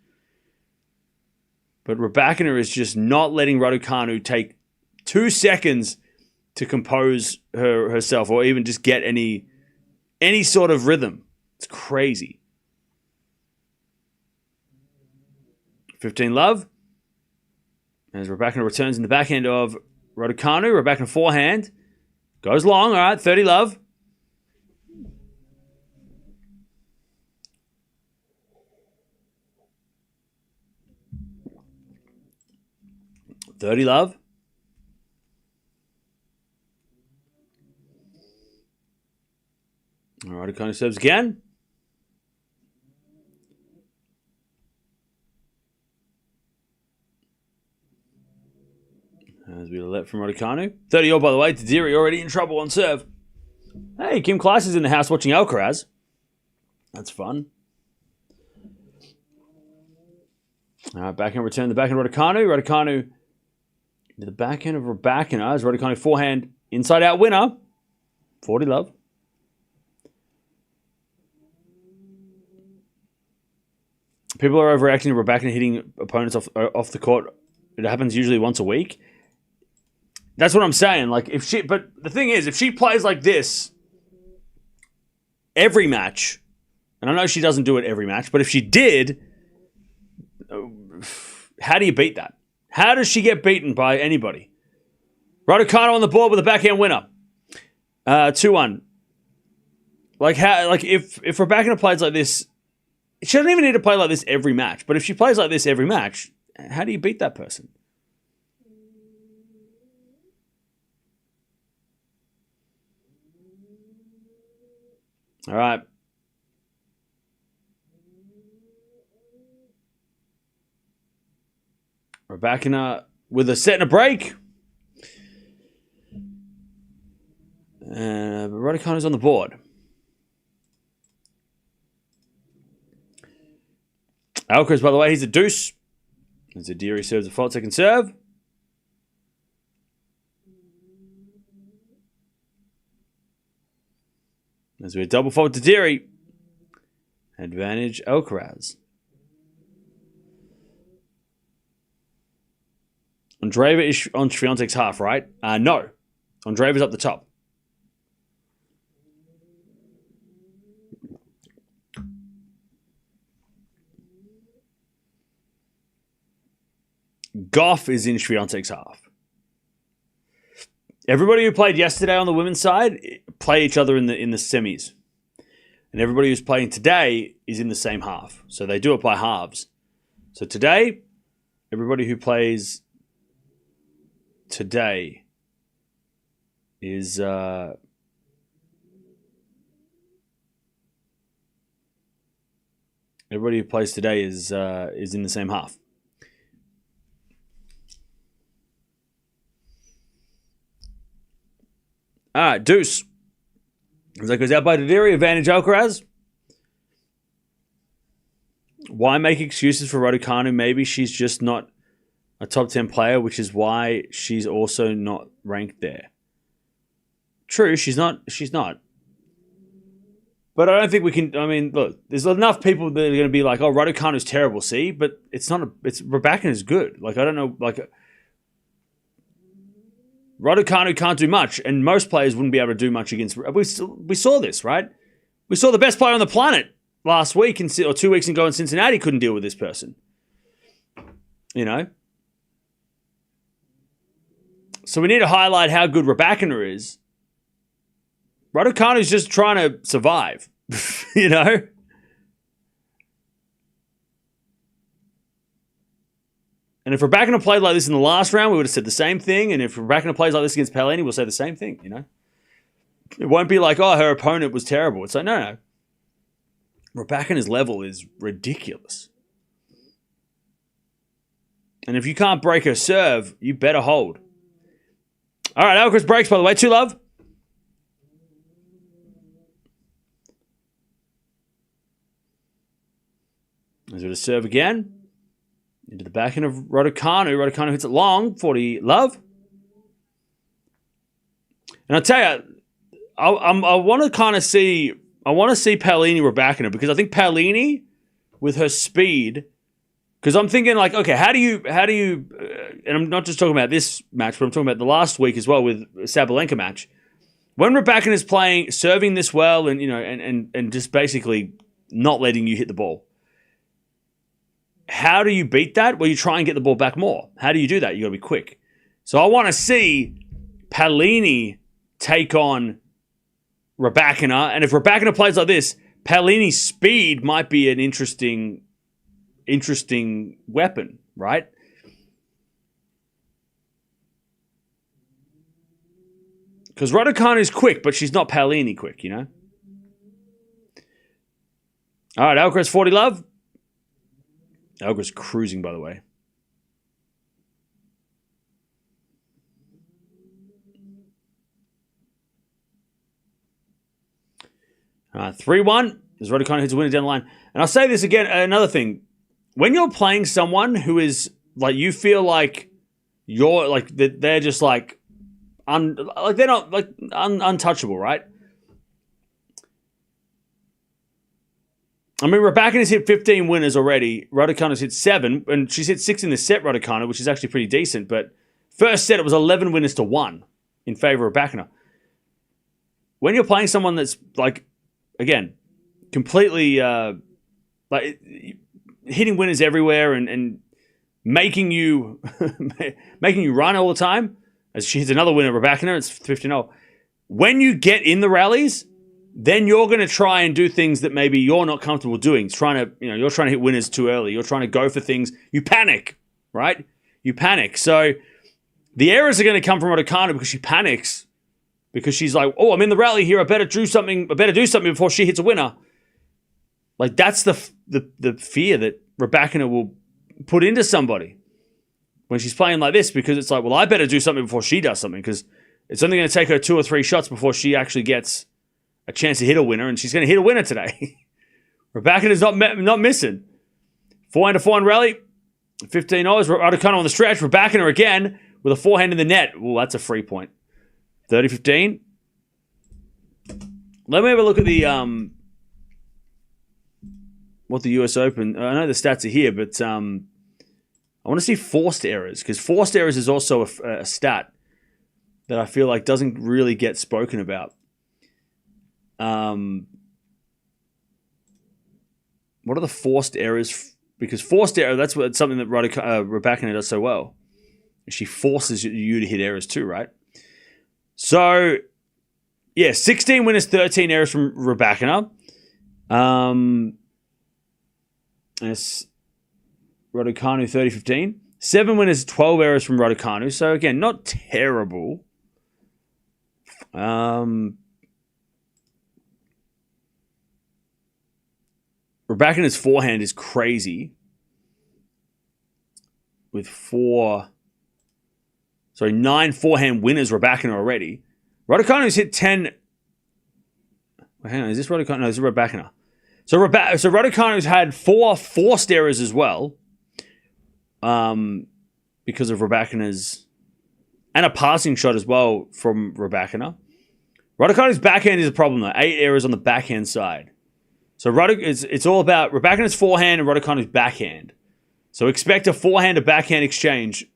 But Rybakina is just not letting Raducanu take 2 seconds to compose herself or even just get any sort of rhythm. It's crazy. 15 love. As Rybakina returns in the backhand of Raducanu. Rybakina forehand. Goes long. All right, 30 love. All right, Raducanu serves again. As we let from Raducanu. 30-all, by the way. Tadiri already in trouble on serve. Hey, Kim Kleiss is in the house watching Alcaraz. That's fun. All right, backhand return. The backhand Raducanu. Raducanu to the backhand of Rybakina. As Raducanu forehand inside out winner. 40 love. People are overreacting to Rybakina hitting opponents off the court. It happens usually once a week. That's what I'm saying. But the thing is, if she plays like this every match, and I know she doesn't do it every match, but if she did, how do you beat that? How does she get beaten by anybody? Raducanu on the board with a backhand winner. 2-1. If Rybakina plays like this, she doesn't even need to play like this every match. But if she plays like this every match, how do you beat that person? All right. Rybakina with a set and a break. Raducanu's on the board. Alcaraz, by the way, he's a deuce. As Adiri serves a fault second serve. As we double fault to Adiri. Advantage Alcaraz. Andreeva is on Swiatek's half, right? No. Andreeva's up the top. Gauff is in Swiatek's half. Everybody who played yesterday on the women's side play each other in the semis. And everybody who's playing today is in the same half. So they do it by halves. So today, everybody who plays today is everybody who plays today is in the same half. All right, deuce. As that goes out by Tadiri, advantage Alcaraz. Why make excuses for Raducanu? Maybe she's just not a top 10 player, which is why she's also not ranked there. True, she's not. But I don't think we can. I mean, look, there's enough people that are going to be like, "Oh, Raducanu's terrible." See, but it's not. It's Rybakina's good. Like I don't know. Like Raducanu can't do much, and most players wouldn't be able to do much against. We saw this, right? We saw the best player on the planet last week or 2 weeks ago in Cincinnati couldn't deal with this person. You know. So we need to highlight how good Rybakina is. Raducanu's just trying to survive, you know? And if Rybakina played like this in the last round, we would have said the same thing. And if Rybakina plays like this against Paolini, we'll say the same thing, you know? It won't be like, oh, her opponent was terrible. It's like, no. Rybakina's level is ridiculous. And if you can't break her serve, you better hold. All right, Alcaraz breaks, by the way. 2-love. There's a serve again. Into the backhand of Raducanu. Raducanu hits it long. 40-love. And I'll tell you, I want to kind of see... I want to see Paolini Rybakina because I think Paolini, with her speed... Because I'm thinking like, okay, how do you... and I'm not just talking about this match, but I'm talking about the last week as well with Sabalenka match. When Rybakina is playing, serving this well and, you know, and just basically not letting you hit the ball. How do you beat that? Well, you try and get the ball back more. How do you do that? You got to be quick. So I want to see Paolini take on Rybakina, and if Rybakina plays like this, Paolini's speed might be an interesting weapon, right? Because Raducanu is quick, but she's not Paolini quick, you know? All right, Alcaraz 40-love. Alcaraz cruising, by the way. All right, 3-1. As Raducanu hits a winner down the line. And I'll say this again, another thing. When you're playing someone who is, like, you feel like you're, like, they're just, like, they're not, like, untouchable, right? I mean, Rybakina's hit 15 winners already. Raducanu's hit 7, and she's hit 6 in the set, Raducanu, which is actually pretty decent. But first set, it was 11 winners to 1 in favor of Rybakina. When you're playing someone that's, like, again, completely, like, hitting winners everywhere and making you run all the time, as she hits another winner, Rybakina, it's 15-0. When you get in the rallies, then you're going to try and do things that maybe you're not comfortable doing. It's you're trying to hit winners too early. You're trying to go for things. You panic, right? You panic. So the errors are going to come from Raducanu because she panics. Because she's like, oh, I'm in the rally here. I better do something before she hits a winner. Like, that's the fear that Rybakina will put into somebody when she's playing like this, because it's like, well, I better do something before she does something, because it's only going to take her 2 or 3 shots before she actually gets a chance to hit a winner, and she's going to hit a winner today. Rybakina's not missing. 4-4 rally, 15 hours. Raducanu on the stretch. Rybakina again with a forehand in the net. Well, that's a free point. 30-15. Let me have a look at the what the US Open. I know the stats are here, but I want to see forced errors, because forced errors is also a stat that I feel like doesn't really get spoken about. What are the forced errors? Because forced error, that's something that Rybakina does so well. She forces you to hit errors too, right? So, yeah, 16 winners, 13 errors from Rybakina. It's Raducanu 30-15. 7 winners, 12 errors from Raducanu. So, again, not terrible. Rybakina's forehand is crazy. With 9 forehand winners, Rybakina already. Raducanu's hit 10. Well, hang on, is this Raducanu? No, this is Rybakina. So Raducanu's had 4 forced errors as well. Because of Rybakina's, and a passing shot as well from Rybakina. Raducanu's backhand is a problem, though. 8 errors on the backhand side. So it's all about Rybakina's forehand and Raducanu's backhand. So expect a forehand to backhand exchange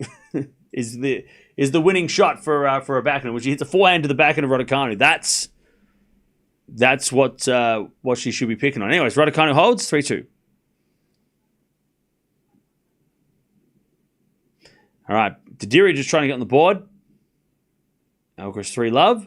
is the winning shot for Rybakina, which he hits a forehand to the backhand of Raducanu. That's what she should be picking on. Anyways, Raducanu holds 3-2. All right, Didiri just trying to get on the board. Alcaraz 3-love.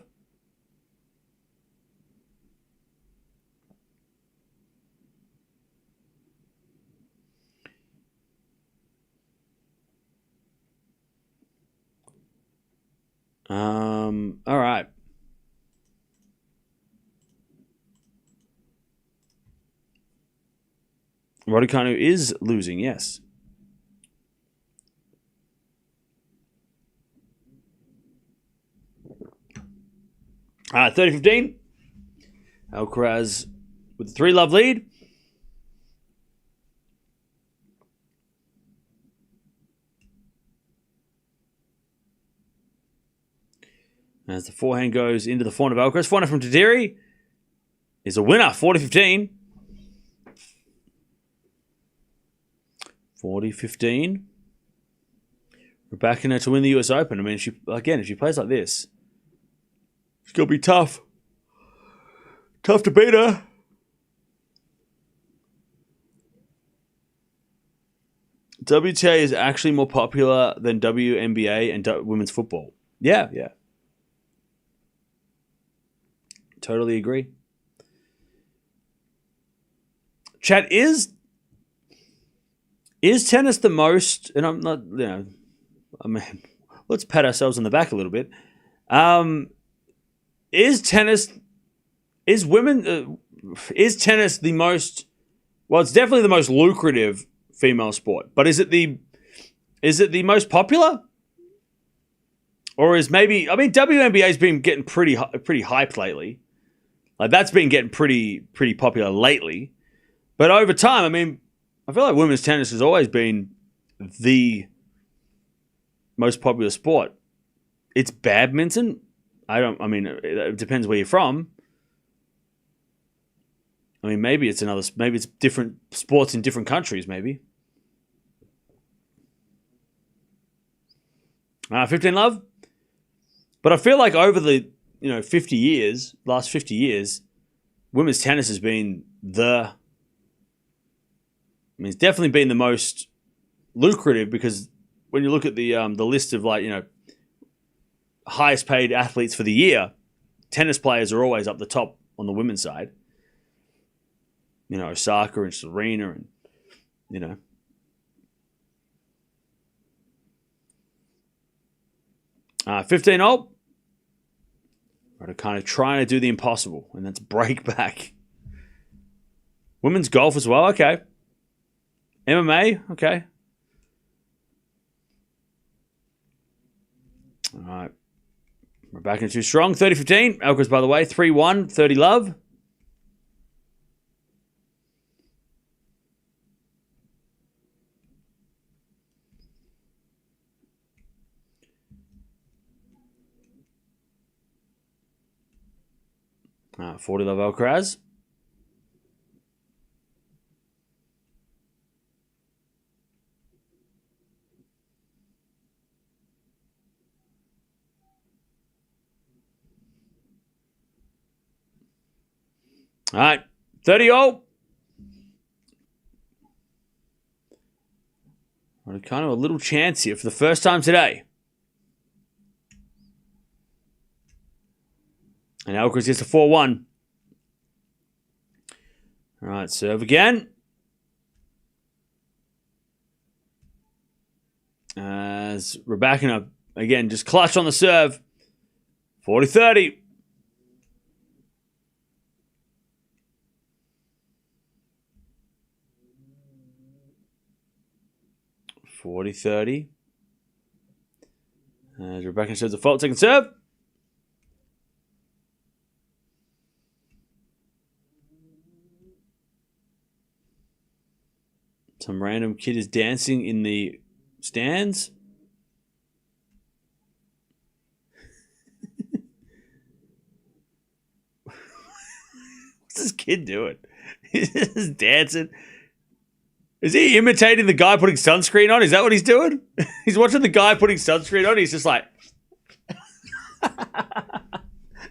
All right. Raducanu is losing, yes. All right, 30-15. Alcaraz with the 3-love lead. As the forehand goes into the forehand of Alcaraz. Forehand from Didiri is a winner, 40-15. 40-15. Rybakina to win the US Open. I mean, if she plays like this, it's going to be tough. Tough to beat her. WTA is actually more popular than WNBA and women's football. Yeah. Totally agree. Chat, is tennis the most, and I'm not, let's pat ourselves on the back a little bit. Is tennis the most, well, it's definitely the most lucrative female sport, but is it the most popular? Or is maybe, WNBA's been getting pretty hyped lately. Like, that's been getting pretty popular lately. But over time, I feel like women's tennis has always been the most popular sport. It's badminton. It depends where you're from. Maybe it's different sports in different countries, maybe. 15-love. But I feel like over the last 50 years, women's tennis has been it's definitely been the most lucrative, because when you look at the list of highest paid athletes for the year, tennis players are always up the top on the women's side. Osaka and Serena and 15-0. Kind of trying to do the impossible, and that's break back. Women's golf as well, okay. MMA, okay. All right. We're back into strong. 30-15. Alcaraz, by the way, 3-1, 30-love. All right, 40-love Alcaraz. All right, 30-0. Kind of a little chance here for the first time today. And Alcaraz gets a 4-1. All right, serve again. As Rybakina, again, just clutch on the serve. 40-30. As Rybakina shows a fault, second serve. Some random kid is dancing in the stands. What's this kid doing? He's just dancing. Is he imitating the guy putting sunscreen on? Is that what he's doing? He's watching the guy putting sunscreen on. He's just like,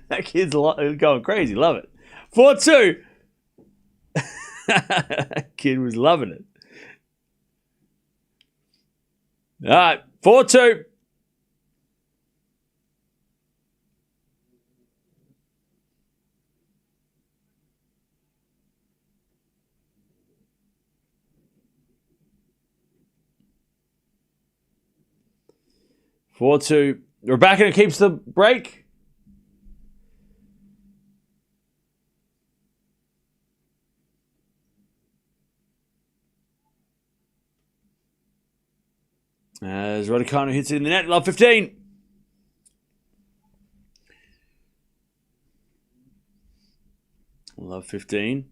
that kid's going crazy. Love it. 4-2. Kid was loving it. All right, 4-2. Rybakina keeps the break. As Raducanu hits it in the net, love 15. Love 15.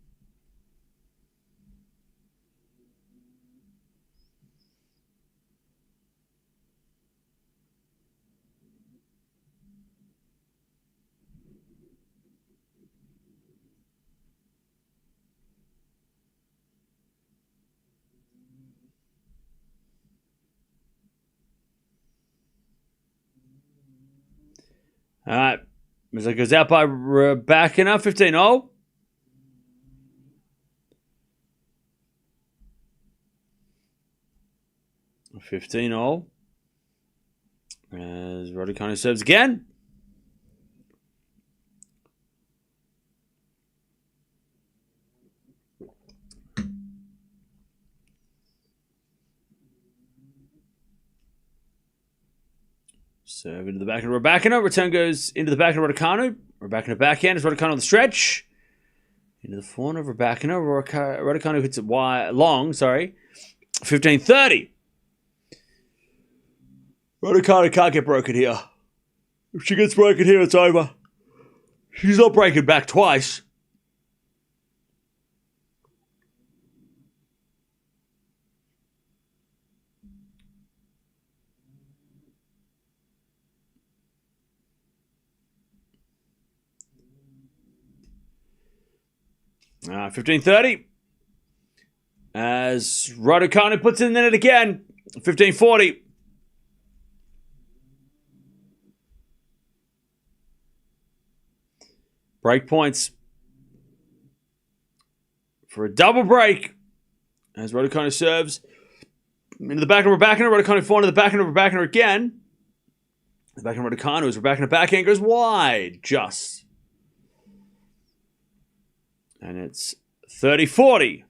All right. As it goes out by Rybakina, 15-0. As Raducanu serves again. Serve into the back of Rybakina. Return goes into the back of Raducanu. Rybakina backhand as Raducanu on the stretch. Into the forehand of Rybakina. Raducanu hits it long. 15-30. Raducanu can't get broken here. If she gets broken here, it's over. She's not breaking back twice. All right, 15-30. As Raducanu puts it in the net again. 15-40. Break points for a double break. As Raducanu serves into the back of Rybakina. Raducanu forehand to the back of Rybakina again. The back of Raducanu as Rybakina backhand goes wide. Just. And it's 30-40.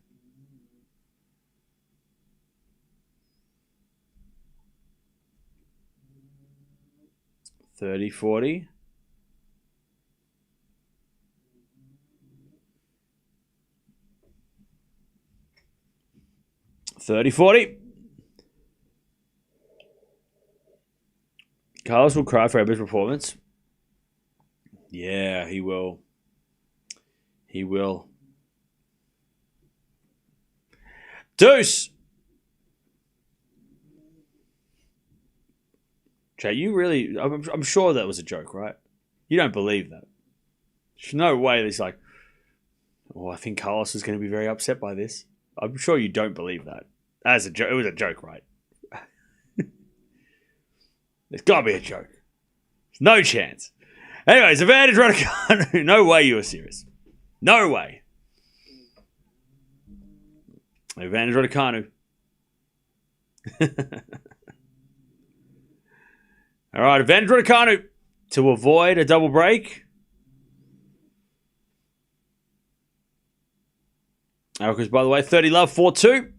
$30-40. Carlos will cry for Emma's performance. Yeah, he will. He will. Deuce. Jay, you really... I'm sure that was a joke, right? You don't believe that. There's no way he's like, oh, I think Carlos is going to be very upset by this. I'm sure you don't believe that. As a joke, it was a joke, right? There's got to be a joke. There's no chance. Anyways, advantage Raducanu. No way you were serious. No way. Advantage Raducanu. All right, advantage Raducanu to avoid a double break. Because, by the way, 30 love, 4-2.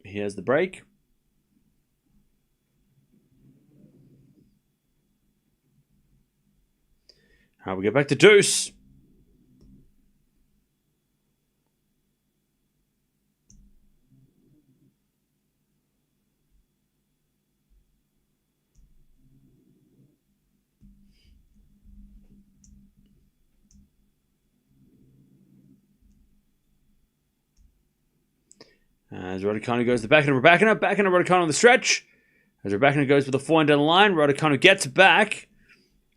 He has the break. All right, we get back to deuce. As Raducanu goes to the back of Rybakina. Back into Raducanu on the stretch. As Rybakina goes with the forehand down the line. Raducanu gets back.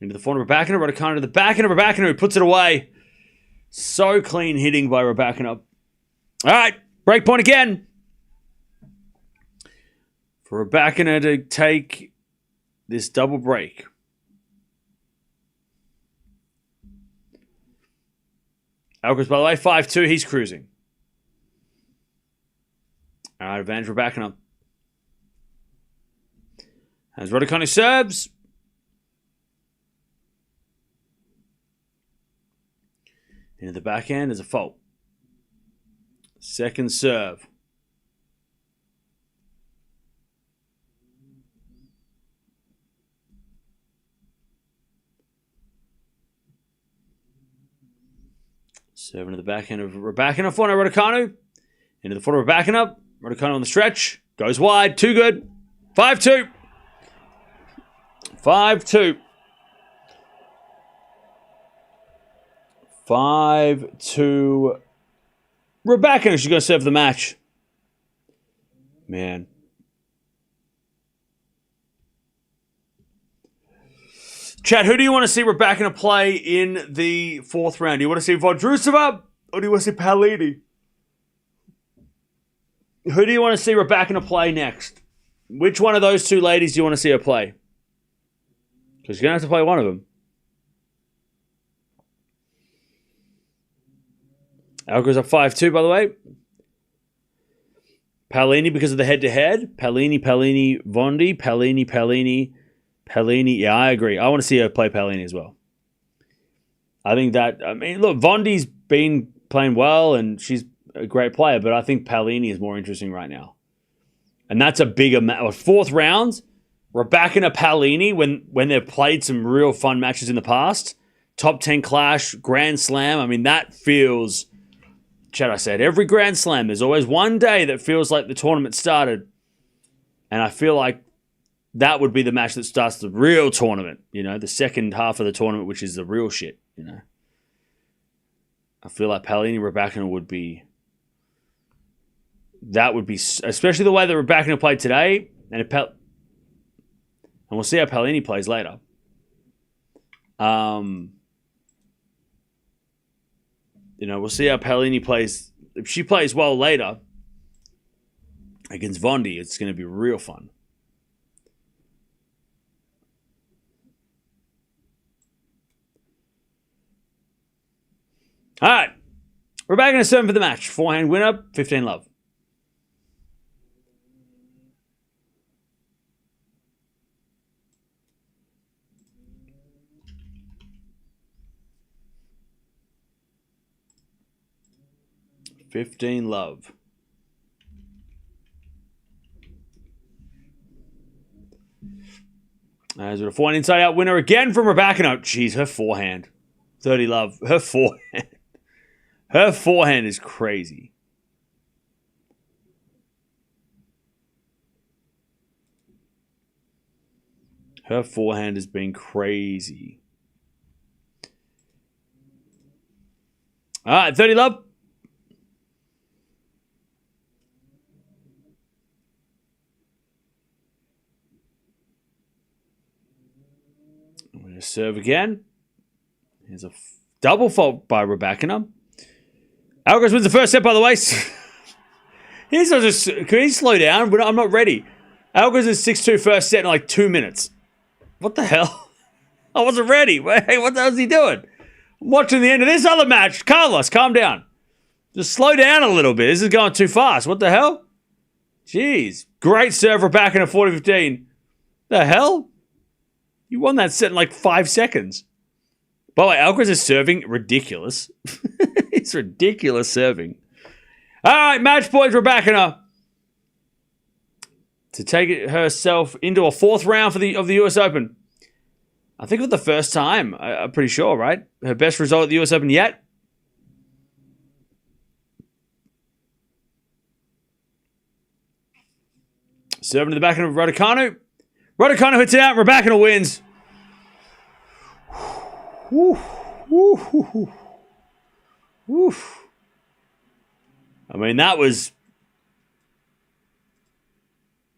Into the forehand of Rybakina. Raducanu to the back end of Rybakina who puts it away. So clean hitting by Rybakina. All right, break point again. For Rybakina to take this double break. Alcaraz, by the way, 5-2. He's cruising. All right, advantage Rybakina. As Raducanu serves. Into the backhand is a fault. Second serve. Serving to the backhand of Rybakina. Forehand of Raducanu. Into the foot of Rybakina. Raducanu on the stretch. Goes wide. Too good. 5-2. 5-2. 5-2. Rybakina, she's going to serve the match. Man. Chad, who do you want to see Rybakina play in the fourth round? Do you want to see Vondrousova or do you want to see Paolini? Who do you want to see Rybakina play next? Which one of those two ladies do you want to see her play? Because you're going to have to play one of them. Alcaraz up 5-2, by the way. Paolini because of the head-to-head. Paolini, Vondi. Paolini. Yeah, I agree. I want to see her play Paolini as well. I think that... I mean, look, Vondi's been playing well and she's a great player, but I think Paolini is more interesting right now. And that's a bigger match. Fourth round, Rybakina, Paolini, when they've played some real fun matches in the past. Top 10 clash, Grand Slam. I mean, that feels... Chad, I said, every Grand Slam, there's always one day that feels like the tournament started. And I feel like that would be the match that starts the real tournament, you know, the second half of the tournament, which is the real shit, you know. I feel like Paolini, Rybakina would be... That would be... Especially the way that Rybakina played today. And we'll see how Paolini plays later. You know, we'll see how Paolini plays. If she plays well later against Vondi, it's going to be real fun. All right. Rybakina 7 for the match. Forehand winner, 15 love. $15 As with a forehand inside out winner again from Rybakina. Oh, jeez, her forehand. $30. Her forehand. Her forehand is crazy. Her forehand has been crazy. All right, $30. I'm going to serve again. Here's a double fault by Rybakina. Alcaraz wins the first set, by the way. Can he slow down? I'm not ready. Alcaraz is 6-2 first set in like 2 minutes. What the hell? I wasn't ready. Hey, what the hell is he doing? I'm watching the end of this other match. Carlos, calm down. Just slow down a little bit. This is going too fast. What the hell? Jeez. Great serve Rybakina at 40-15. The hell? You won that set in like 5 seconds. By the way, Alcaraz is serving ridiculous. It's ridiculous serving. All right, match point Rybakina to take it herself into a fourth round of the US Open. I think for the first time, I'm pretty sure, right? Her best result at the US Open yet. Serving to the backhand of Raducanu. Raducanu hits it out. Rybakina wins. Woo, woo, woo, woo. Woo. I mean, that was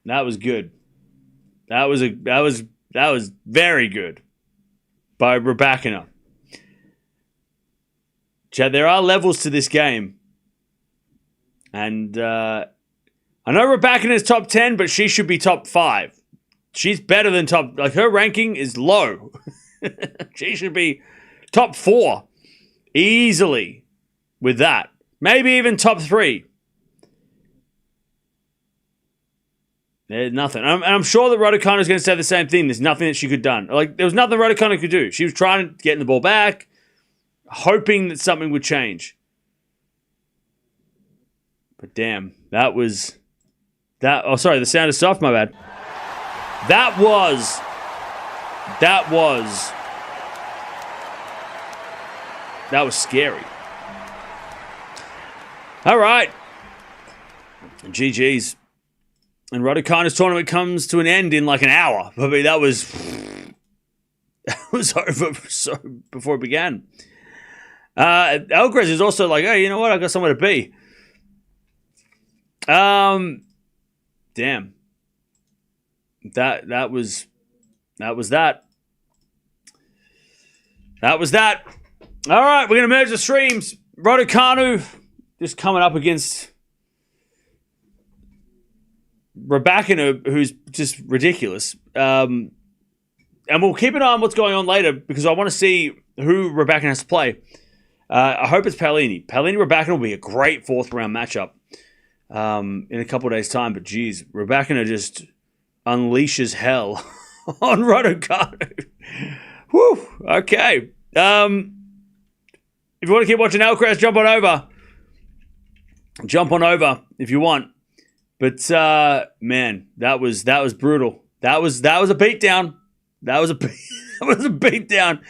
good. That was very good by Rybakina. Chad, there are levels to this game. And I know Rybakina is top 10, but she should be top 5. She's better than top... Like, her ranking is low. She should be top 4. Easily. With that. Maybe even top 3. There's nothing. And I'm sure that Raducanu is going to say the same thing. There's nothing that she could have done. Like, there was nothing Raducanu could do. She was trying to get the ball back, hoping that something would change. But damn, that was... Oh, sorry, the sound is soft, my bad. That was scary. All right. GG's. And Raducanu's tournament comes to an end in like an hour. I mean, that was over before it began. Alcaraz is also like, hey, you know what? I got somewhere to be. Damn. That was that. All right, we're gonna merge the streams. Raducanu just coming up against Rybakina, who's just ridiculous. And we'll keep an eye on what's going on later because I want to see who Rybakina has to play. I hope it's Paolini. Paolini-Rybakina will be a great 4th round matchup in a couple of days' time. But geez, Rybakina just unleashes hell on Raducanu. Whew. Okay. If you want to keep watching Alcaraz, jump on over. Jump on over if you want. But man, that was brutal. That was a beatdown. That was a beatdown.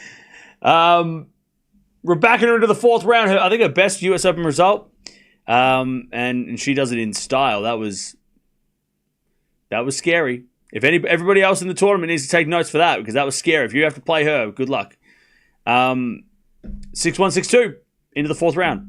Rybakina into the 4th round. I think her best US Open result. And she does it in style. That was scary. If everybody else in the tournament needs to take notes for that because that was scary. If you have to play her, good luck. 6-1, 6-2 into the 4th round.